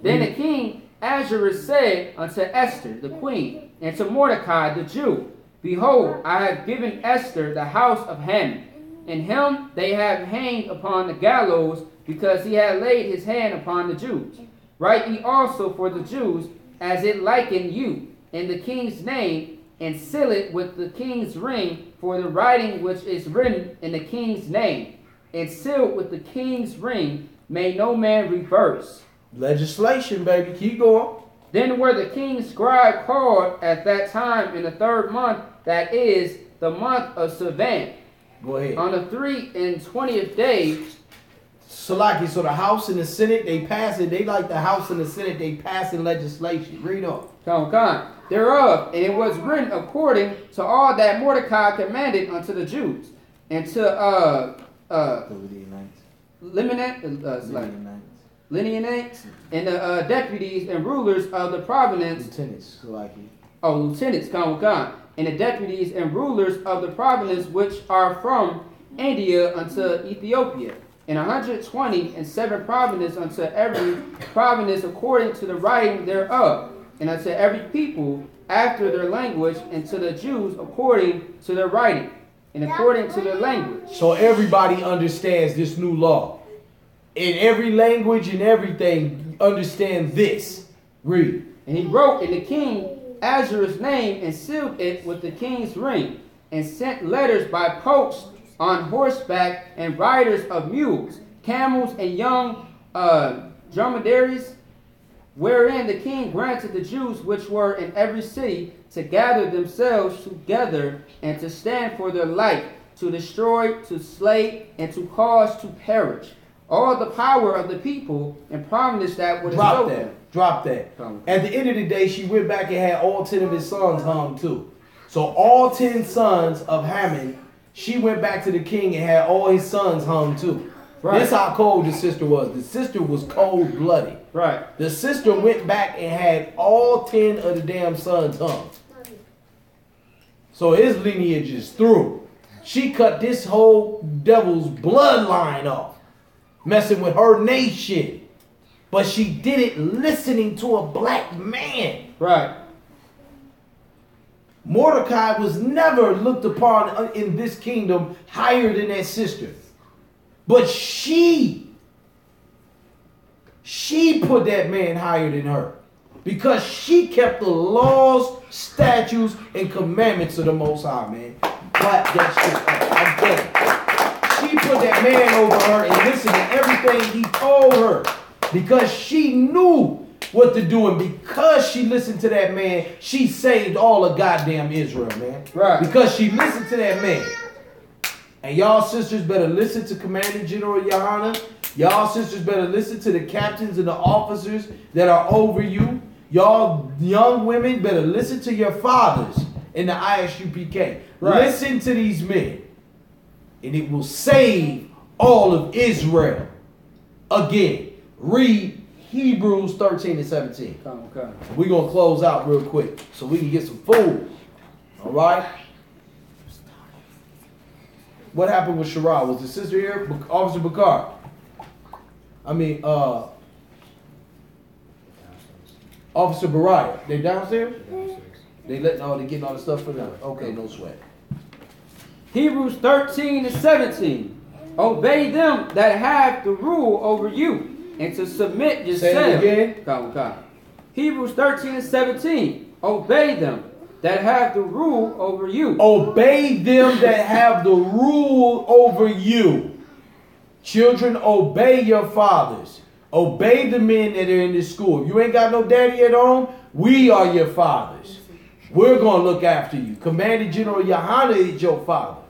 Then the king Ahasuerus said unto Esther the queen, and to Mordecai the Jew, behold, I have given Esther the house of Haman, And him they have hanged upon the gallows, because he had laid his hand upon the Jews. Write ye also for the Jews, as it liken you, in the king's name, and seal it with the king's ring, for the writing which is written in the king's name, and sealed with the king's ring, may no man reverse. Legislation, baby. Keep going. Then were the king's scribe called at that time in the 3rd month, that is, the month of Sivan. Go ahead. On the 23rd day. Salaki, so the House and the Senate, they pass it. They like the House and the Senate, they passing legislation. Read on. Come. Thereof, and it was written according to all that Mordecai commanded unto the Jews, and to Lineanites, and the deputies and rulers of the province. Lieutenants, Salaki. Lieutenants, come. And the deputies and rulers of the province which are from India unto Ethiopia, and 127 provinces unto every province according to the writing thereof, and unto every people after their language, and to the Jews according to their writing, and according to their language. So everybody understands this new law. In every language and everything, understand this. Read. And he wrote in the king Azur's name, and sealed it with the king's ring, and sent letters by posts on horseback, and riders of mules, camels, and young dromedaries, wherein the king granted the Jews which were in every city to gather themselves together, and to stand for their life, to destroy, to slay, and to cause to perish all the power of the people, and promise that would drop that. At the end of the day, she went back and had all 10 of his sons hung too. So all 10 sons of Haman, she went back to the king and had all his sons hung too. Right. This how cold the sister was. The sister was cold-blooded. Right. The sister went back and had all 10 of the damn sons hung. So his lineage is through. She cut this whole devil's bloodline off, messing with her nation. But she did it listening to a black man. Right. Mordecai was never looked upon in this kingdom higher than that sister. But she put that man higher than her, because she kept the laws, statutes, and commandments of the Most High, man. Clap that shit up. I'm telling you. She put that man over her and listened to everything he told her, because she knew what to do, and because she listened to that man, she saved all of goddamn Israel, man. Right. Because she listened to that man. And y'all sisters better listen to Commander General Yahanna. Y'all sisters better listen to the captains and the officers that are over you. Y'all young women better listen to your fathers in the I.S.U.P.K. Right. Listen to these men, and it will save all of Israel. Again, read Hebrews 13 and 17. Okay. We're going to close out real quick so we can get some food. All right? What happened with Shara? Was the sister here? Officer Bakar. Officer Bariah. They downstairs? They getting all the stuff for them. Okay, no sweat. Hebrews 13 and 17. Obey them that have the rule over you, and to submit yourselves. Say it again. Come. Hebrews 13 and 17. Obey them that have the rule over you. Obey them that have the rule over you. Children, obey your fathers. Obey the men that are in this school. If you ain't got no daddy at home, we are your fathers. We're going to look after you. Commander General Yahanna is your father.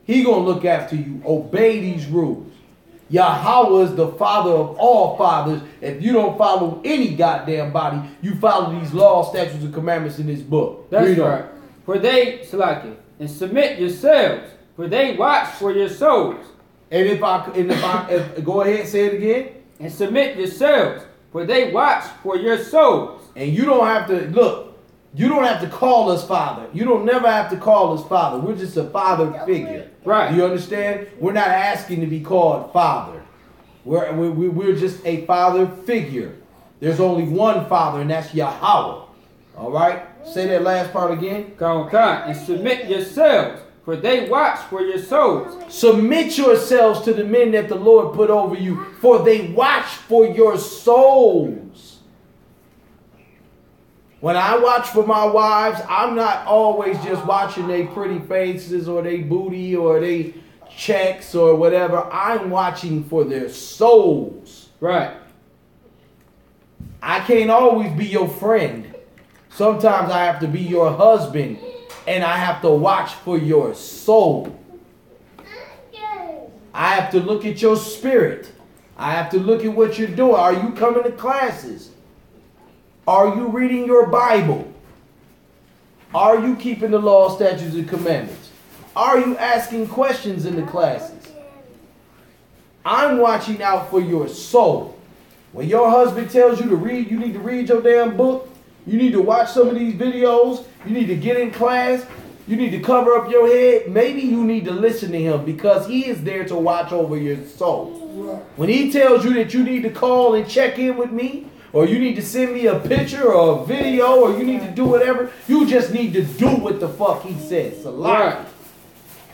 He going to look after you. Obey these rules. Yahweh is the father of all fathers. If you don't follow any goddamn body, you follow these laws, statutes, and commandments in this book. That's right. For they, Salaki, and submit yourselves, for they watch for your souls. And if go ahead, say it again. And submit yourselves, for they watch for your souls. And you don't have to, look, you don't have to call us father. You don't never have to call us father. We're just a father figure. Right. You understand? We're not asking to be called father. We're just a father figure. There's only one father, and that's Yahweh. All right? Say that last part again. And submit yourselves, for they watch for your souls. Submit yourselves to the men that the Lord put over you, for they watch for your souls. When I watch for my wives, I'm not always just watching their pretty faces or their booty or their checks or whatever. I'm watching for their souls. Right. I can't always be your friend. Sometimes I have to be your husband, and I have to watch for your soul. I have to look at your spirit. I have to look at what you're doing. Are you coming to classes? Are you reading your Bible? Are you keeping the law, statutes, and commandments? Are you asking questions in the classes? I'm watching out for your soul. When your husband tells you to read, you need to read your damn book. You need to watch some of these videos. You need to get in class. You need to cover up your head. Maybe you need to listen to him because he is there to watch over your soul. When he tells you that you need to call and check in with me, or you need to send me a picture or a video, or you need to do whatever, you just need to do what the fuck he says. Right.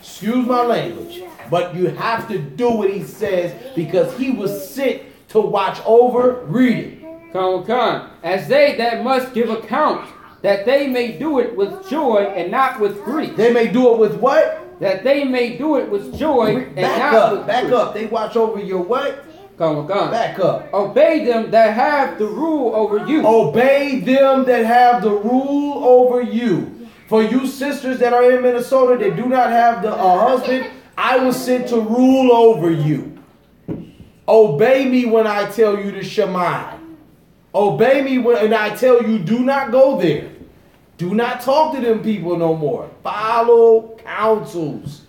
Excuse my language, but you have to do what he says because he was sent to watch over. Read it. Come. As they that must give account, that they may do it with joy and not with grief. They may do it with what? That they may do it with joy and not with grief. Back up. They watch over your what? Come. Back up. Obey them that have the rule over you. Obey them that have the rule over you. For you sisters that are in Minnesota that do not have the husband, I was sent to rule over you. Obey me when I tell you to Shema. Obey me when I tell you do not go there. Do not talk to them people no more. Follow counsels.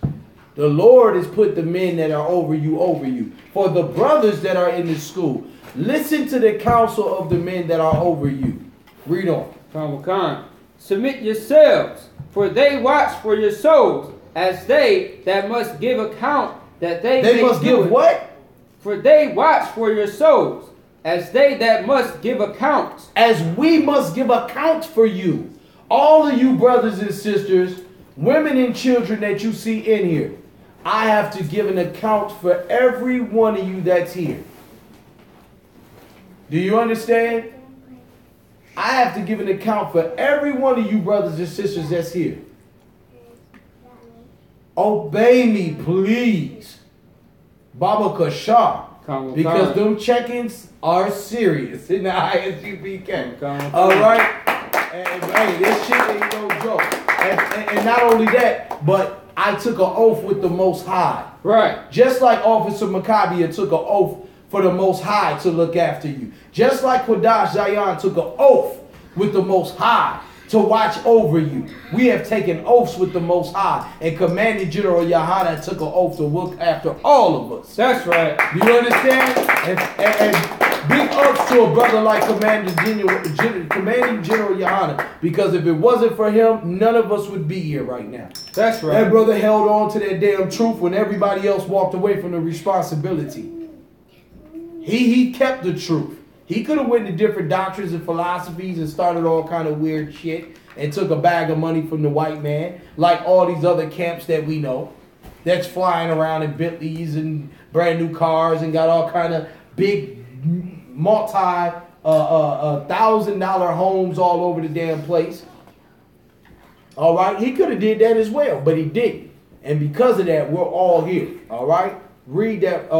The Lord has put the men that are over you. For the brothers that are in the school, listen to the counsel of the men that are over you. Read on. Come. Submit yourselves, for they watch for your souls, as they that must give account, that they must give what? For they watch for your souls, as they that must give account. As we must give account for you. All of you brothers and sisters, women and children that you see in here, I have to give an account for every one of you that's here. Do you understand? I have to give an account for every one of you brothers and sisters that's here. Obey me, please. Baba Kashar. Because them check-ins are serious in the I.S.U.P.K. All right? And hey, this shit ain't no joke. And not only that, but I took an oath with the Most High. Right. Just like Officer Maccabea took an oath for the Most High to look after you. Just like Quadash Zion took an oath with the Most High to watch over you. We have taken oaths with the Most High. And Commanding General Yahanna took an oath to look after all of us. That's right. Do you understand? And big ups to a brother like Commanding General Yahanna. Because if it wasn't for him, none of us would be here right now. That's right. That brother held on to that damn truth when everybody else walked away from the responsibility. He kept the truth. He could have went to different doctrines and philosophies and started all kind of weird shit and took a bag of money from the white man, like all these other camps that we know that's flying around in Bentleys and brand new cars and got all kind of big $1,000 homes all over the damn place. All right, he could have did that as well, but he didn't. And because of that, we're all here. All right. Read that,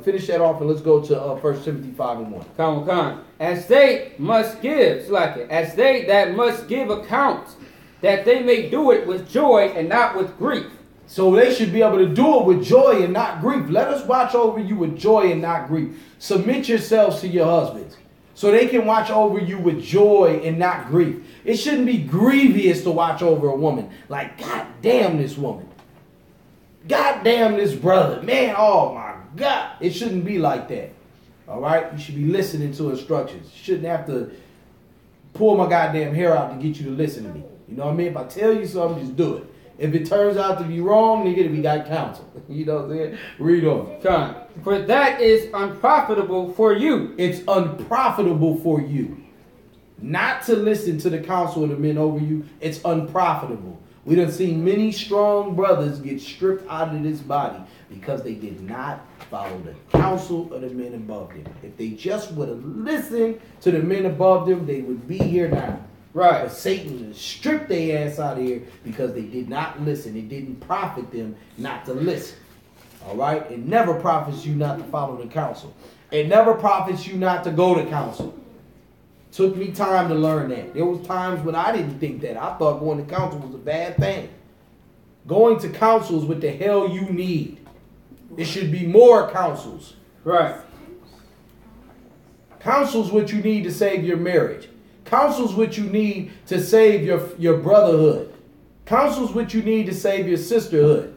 finish that off, and let's go to 1 Timothy 5:1. Come. As they must give, as they that must give account, that they may do it with joy and not with grief. So they should be able to do it with joy and not grief. Let us watch over you with joy and not grief. Submit yourselves to your husbands so they can watch over you with joy and not grief. It shouldn't be grievous to watch over a woman. Like, God damn this woman. God damn this brother. Man, oh my God. It shouldn't be like that. All right? You should be listening to instructions. You shouldn't have to pull my goddamn hair out to get you to listen to me. You know what I mean? If I tell you something, just do it. If it turns out to be wrong, nigga, we got counsel. You know what I'm saying? Read on. Come. For that is unprofitable for you. It's unprofitable for you. Not to listen to the counsel of the men over you. It's unprofitable. We done seen many strong brothers get stripped out of this body because they did not follow the counsel of the men above them. If they just would have listened to the men above them, they would be here now. Right. But Satan stripped their ass out of here because they did not listen. It didn't profit them not to listen. All right? It never profits you not to follow the counsel. It never profits you not to go to counsel. Took me time to learn that. There was times when I didn't think that. I thought going to counsel was a bad thing. Going to counsel is what the hell you need. It should be more counsels. Right. Counsel is what you need to save your marriage. Counsel is what you need to save your brotherhood. Counsel is what you need to save your sisterhood.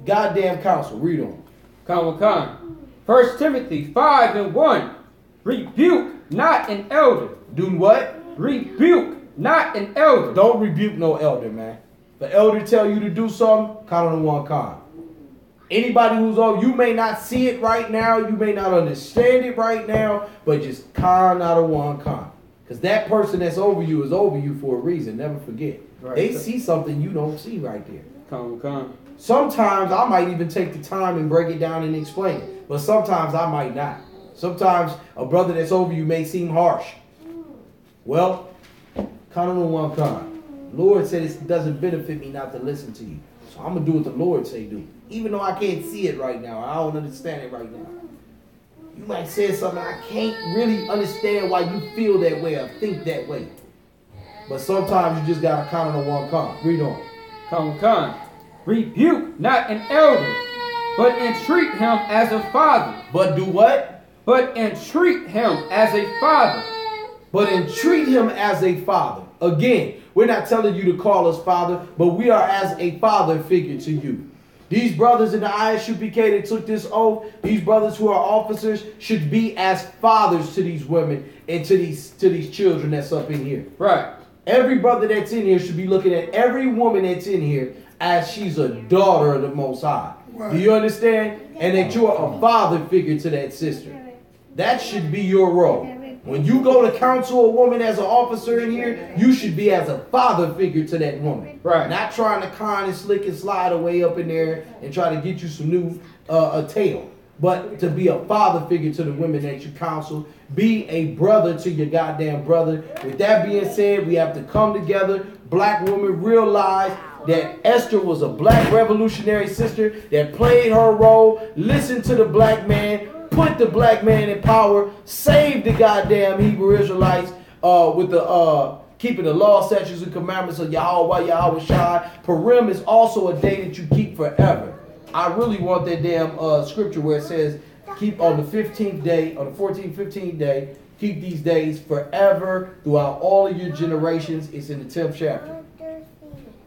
Goddamn counsel. Read on. Come. 1 Timothy 5:1. Rebuke not an elder. Do what? Rebuke not an elder. Don't rebuke no elder, man. If the elder tell you to do something, count on one con. Anybody who's over, you may not see it right now, you may not understand it right now, but just con out of one con. Because that person that's over you is over you for a reason. Never forget. Right. They see something you don't see right there. Come. Sometimes I might even take the time and break it down and explain it. But sometimes I might not. Sometimes a brother that's over you may seem harsh. Well, count on one con. Lord said it doesn't benefit me not to listen to you. So I'm going to do what the Lord say do. Even though I can't see it right now. I don't understand it right now. You might say something, I can't really understand why you feel that way or think that way. But sometimes you just got to count on one con. Read on. Come. Rebuke not an elder, but entreat him as a father. But do what? But entreat him as a father. But entreat him as a father. Again, we're not telling you to call us father, but we are as a father figure to you. These brothers in the I.S.U.P.K. that took this oath, these brothers who are officers should be as fathers to these women and to these children that's up in here. Right. Every brother that's in here should be looking at every woman that's in here as she's a daughter of the Most High. Right. Do you understand? And that you're a father figure to that sister. That should be your role. When you go to counsel a woman as an officer in here, you should be as a father figure to that woman. Right. Not trying to con and slick and slide away up in there and try to get you some new a tail. But to be a father figure to the women that you counsel. Be a brother to your goddamn brother. With that being said, we have to come together. Black women realize that Esther was a black revolutionary sister that played her role, listened to the black man, put the black man in power, saved the goddamn Hebrew Israelites with the keeping the law, statutes, and commandments of Yahweh Shai. Purim is also a day that you keep forever. I really want that damn scripture where it says, keep on the 15th day, on the 14th, 15th day, keep these days forever throughout all of your generations. It's in the 10th chapter.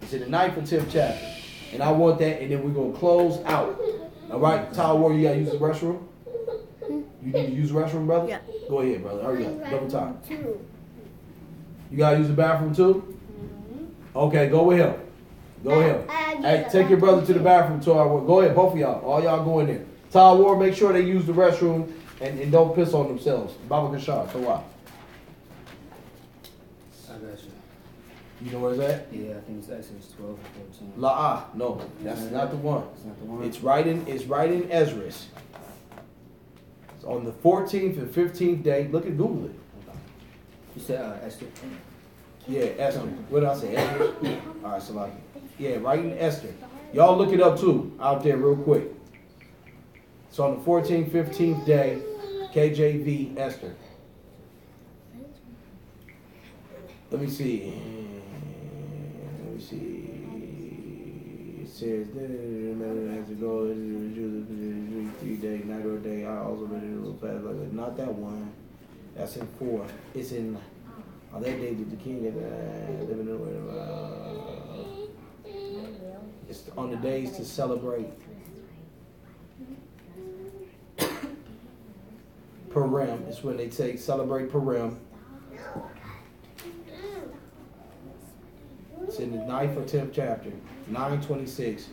It's in the 9th or 10th chapter. And I want that, and then we're going to close out. All right, Tower Warrior, you got to use the restroom? You need to use the restroom, brother? Yeah. Go ahead, brother. Hurry up. Double time. You got to use the bathroom, too? Okay, go with him. Go ahead. Hey, take your brother to the bathroom, Tower Warrior. Go ahead, both of y'all. All y'all go in there. Tower Warrior, make sure they use the restroom and don't piss on themselves. Baba Kashar, so what? I got you. You know where it's at? Yeah, I think it's Exodus 12 or 14. No, that's not the one. It's not the one. It's right in Ezra. It's on the 14th and 15th day. Look at Google it. You said Esther? Yeah, Esther. What did I say? Ezra? All right, so yeah, right in Esther. Y'all look it up too, out there real quick. It's on the 14th, 15th day, KJV Esther. Let me see. It says, as it goes, 3 days, night or day, I also read it a little fast. Like, not that one. That's in 4. It's in, on that day did the king living in the world. It's on the days to celebrate Purim. It's when they say celebrate Purim. It's in the 9th or 10th chapter, 9:26,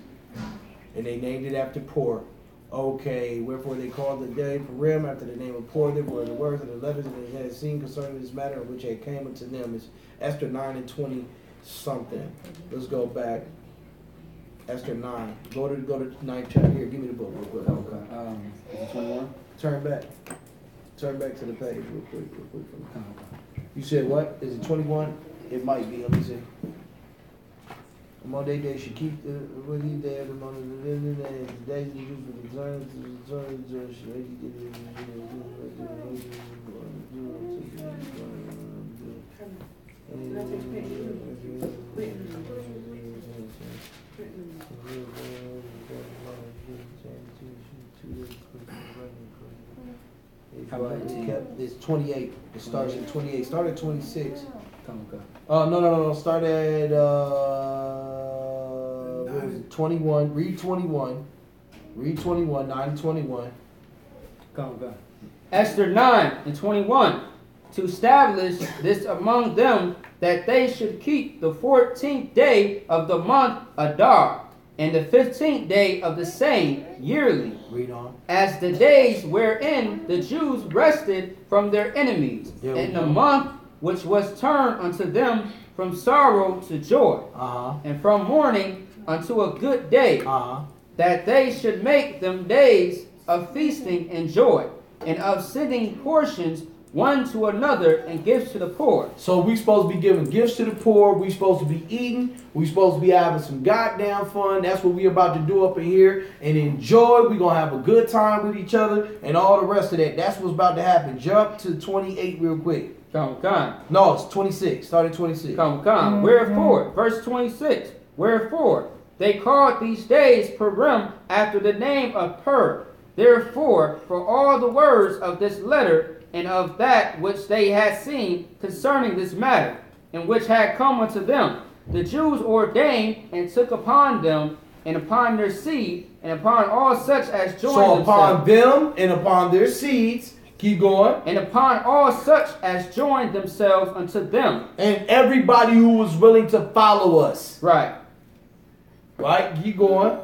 and they named it after Pur. Okay, wherefore they called the day Purim after the name of Pur. There were the words of the letters that they had seen concerning this matter, which had came unto them. It's Esther 9:20. something. Let's go back. Esther 9. Go to 9th chapter. Here, give me the book real quick. Okay. Is it 21? Turn back. Turn back to the page real quick. You said what? Is it 21? It might be. Let me see. Among they should keep the release day among the days of the Jews with it's 28. It starts at 28. Start at 26. No. Start at what was it? 21. Read 21. Read 21. 9 and 21. Go. Esther 9 and 21. To establish this among them, that they should keep the 14th day of the month Adar, and the 15th day of the same yearly. Read on. As the days wherein the Jews rested from their enemies, in the month which was turned unto them from sorrow to joy, and from mourning unto a good day, that they should make them days of feasting and joy, and of sending portions one to another and gifts to the poor. So we supposed to be giving gifts to the poor. We supposed to be eating. We supposed to be having some goddamn fun. That's what we about to do up in here and enjoy. We gonna have a good time with each other and all the rest of that. That's what's about to happen. Jump to 28 real quick. Come. No, it's 26. Start at 26. Come. Wherefore, verse 26. Wherefore they called these days Purim after the name of Pur. Therefore, for all the words of this letter and of that which they had seen concerning this matter, and which had come unto them, the Jews ordained and took upon them, and upon their seed, and upon all such as joined themselves. So upon them and upon their seeds, keep going. And upon all such as joined themselves unto them. And everybody who was willing to follow us. Right, keep going.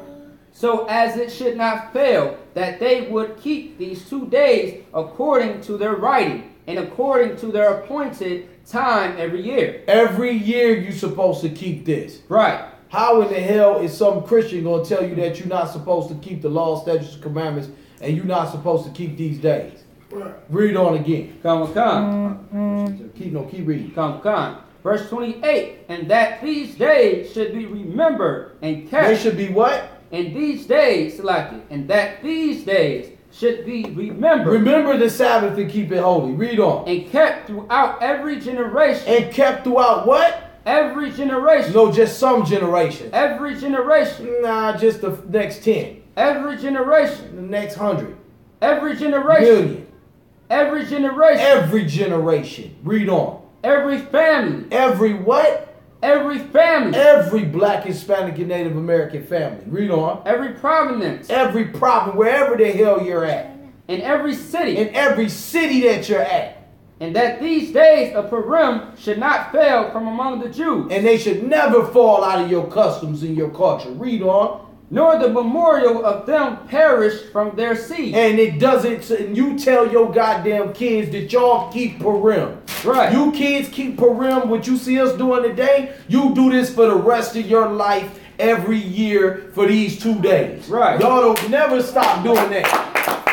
So as it should not fail, that they would keep these 2 days according to their writing, and according to their appointed time every year. Every year you're supposed to keep this. Right. How in the hell is some Christian going to tell you that you're not supposed to keep the law, statutes, and commandments, and you're not supposed to keep these days? Right. Read on again. Come. Keep reading. Come. Verse 28, and that these days should be remembered and kept. They should be what? And these days, selected, and that these days should be remembered. Remember the Sabbath and keep it holy. Read on. And kept throughout every generation. And kept throughout what? Every generation. No, just some generation. Every generation. Nah, just the next 10. Every generation. The next 100. Every generation. Million. Every generation. Every generation. Read on. Every family. Every what? Every family. Every black, Hispanic, and Native American family. Read on. Every province. Every province, wherever the hell you're at. In every city. In every city that you're at. And that these days of Purim should not fail from among the Jews. And they should never fall out of your customs and your culture. Read on. Nor the memorial of them perish from their seed. And it doesn't, and you tell your goddamn kids that y'all keep Purim. Right. You kids keep Purim, what you see us doing today, you do this for the rest of your life every year for these 2 days. Right. Y'all don't never stop doing that.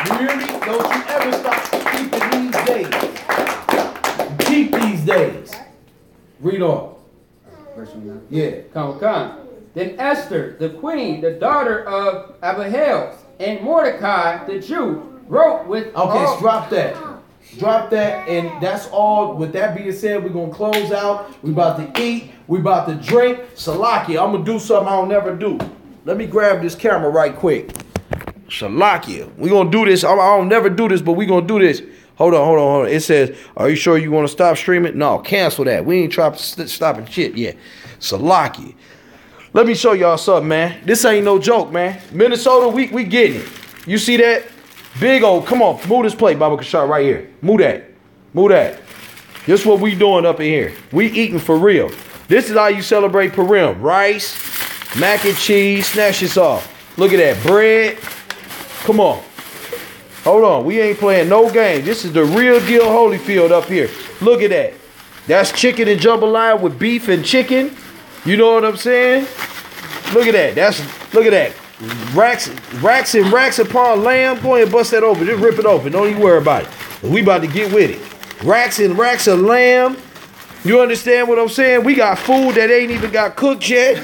You hear me? Don't you ever stop keeping these days. Keep these days. Read on. Verse 9. Yeah. Come. Then Esther, the queen, the daughter of Abihail, and Mordecai, the Jew, wrote with Okay, drop that. Drop that, and that's all. With that being said, we're going to close out. We about to eat. We about to drink. Salakia, I'm going to do something I don't never do. Let me grab this camera right quick. Salakia. We're going to do this. I don't never do this, but we're going to do this. Hold on. It says, are you sure you want to stop streaming? No, cancel that. We ain't stopping shit yet. Salakia. Let me show y'all something, man. This ain't no joke, man. Minnesota, we getting it. You see that? Big old, come on, move this plate, Baba Kashar, right here. Move that. This is what we doing up in here. We eating for real. This is how you celebrate Purim. Rice, mac and cheese, snatch this off. Look at that, bread. Come on. Hold on, we ain't playing no games. This is the real deal Holyfield up here. Look at that. That's chicken and jambalaya with beef and chicken. You know what I'm saying? Look at that. Look at that. Racks and racks upon lamb. Go ahead and bust that open. Just rip it open. Don't even worry about it. We about to get with it. Racks and racks of lamb. You understand what I'm saying? We got food that ain't even got cooked yet.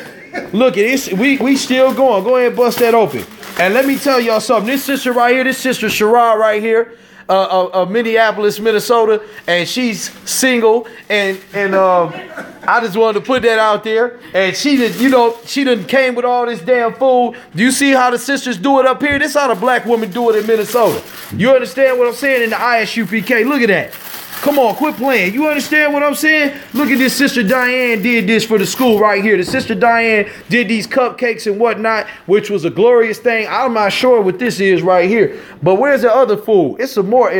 Look at this. We still going. Go ahead and bust that open. And let me tell y'all something. This sister right here, this sister Shara right here, of Minneapolis, Minnesota, and she's single, and I just wanted to put that out there. And she did, you know, she done came with all this damn food. Do you see how the sisters do it up here? This is how the black women do it in Minnesota. You understand what I'm saying? In the I.S.U.P.K. Look at that. Come on, quit playing. You understand what I'm saying? Look at this. Sister Diane did this for the school right here. The Sister Diane did these cupcakes and whatnot, which was a glorious thing. I'm not sure what this is right here. But where's the other food? It's some more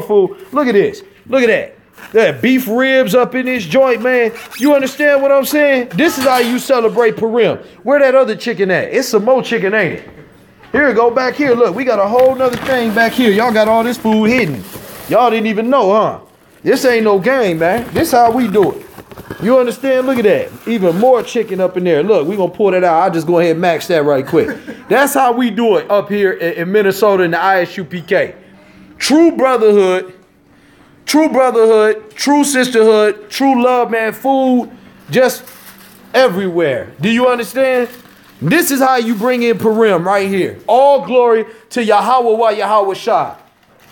food. Look at this. Look at that. That beef ribs up in this joint, man. You understand what I'm saying? This is how you celebrate Purim. Where that other chicken at? It's some more chicken, ain't it? Here, go back here. Look, we got a whole nother thing back here. Y'all got all this food hidden. Y'all didn't even know, huh? This ain't no game, man. This how we do it. You understand? Look at that. Even more chicken up in there. Look, we gonna pull that out. I'll just go ahead and max that right quick. That's how we do it up here in Minnesota in the I.S.U.P.K. True brotherhood, true sisterhood, true love, man. Food just everywhere. Do you understand? This is how you bring in Purim right here. All glory to Yahweh wa Yahweh Shah.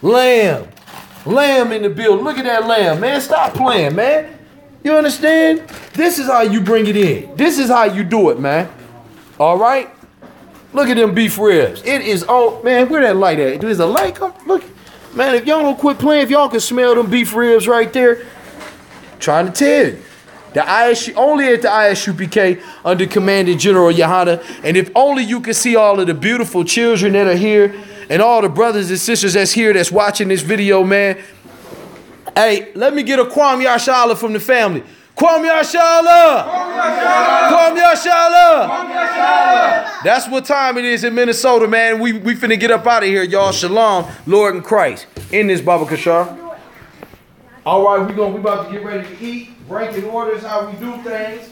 Lamb in the building. Look at that lamb, man. Stop playing, man. You understand? This is how you bring it in. This is how you do it, man. All right? Look at them beef ribs. It is, oh, man, where that light at? There's a light come? Look. Man, if y'all don't quit playing, if y'all can smell them beef ribs right there, I'm trying to tell you. Only at the I.S.U.P.K. under Commanding General Yahanna. And if only you can see all of the beautiful children that are here and all the brothers and sisters that's here that's watching this video, man. Hey, let me get a Kwam Yashala from the family. Kwam Yashala! Kwam Yashala! That's what time it is in Minnesota, man. We finna get up out of here, y'all. Shalom, Lord and Christ. In this Baba Kashar. All right, we about to get ready to eat. Ranking orders, how we do things.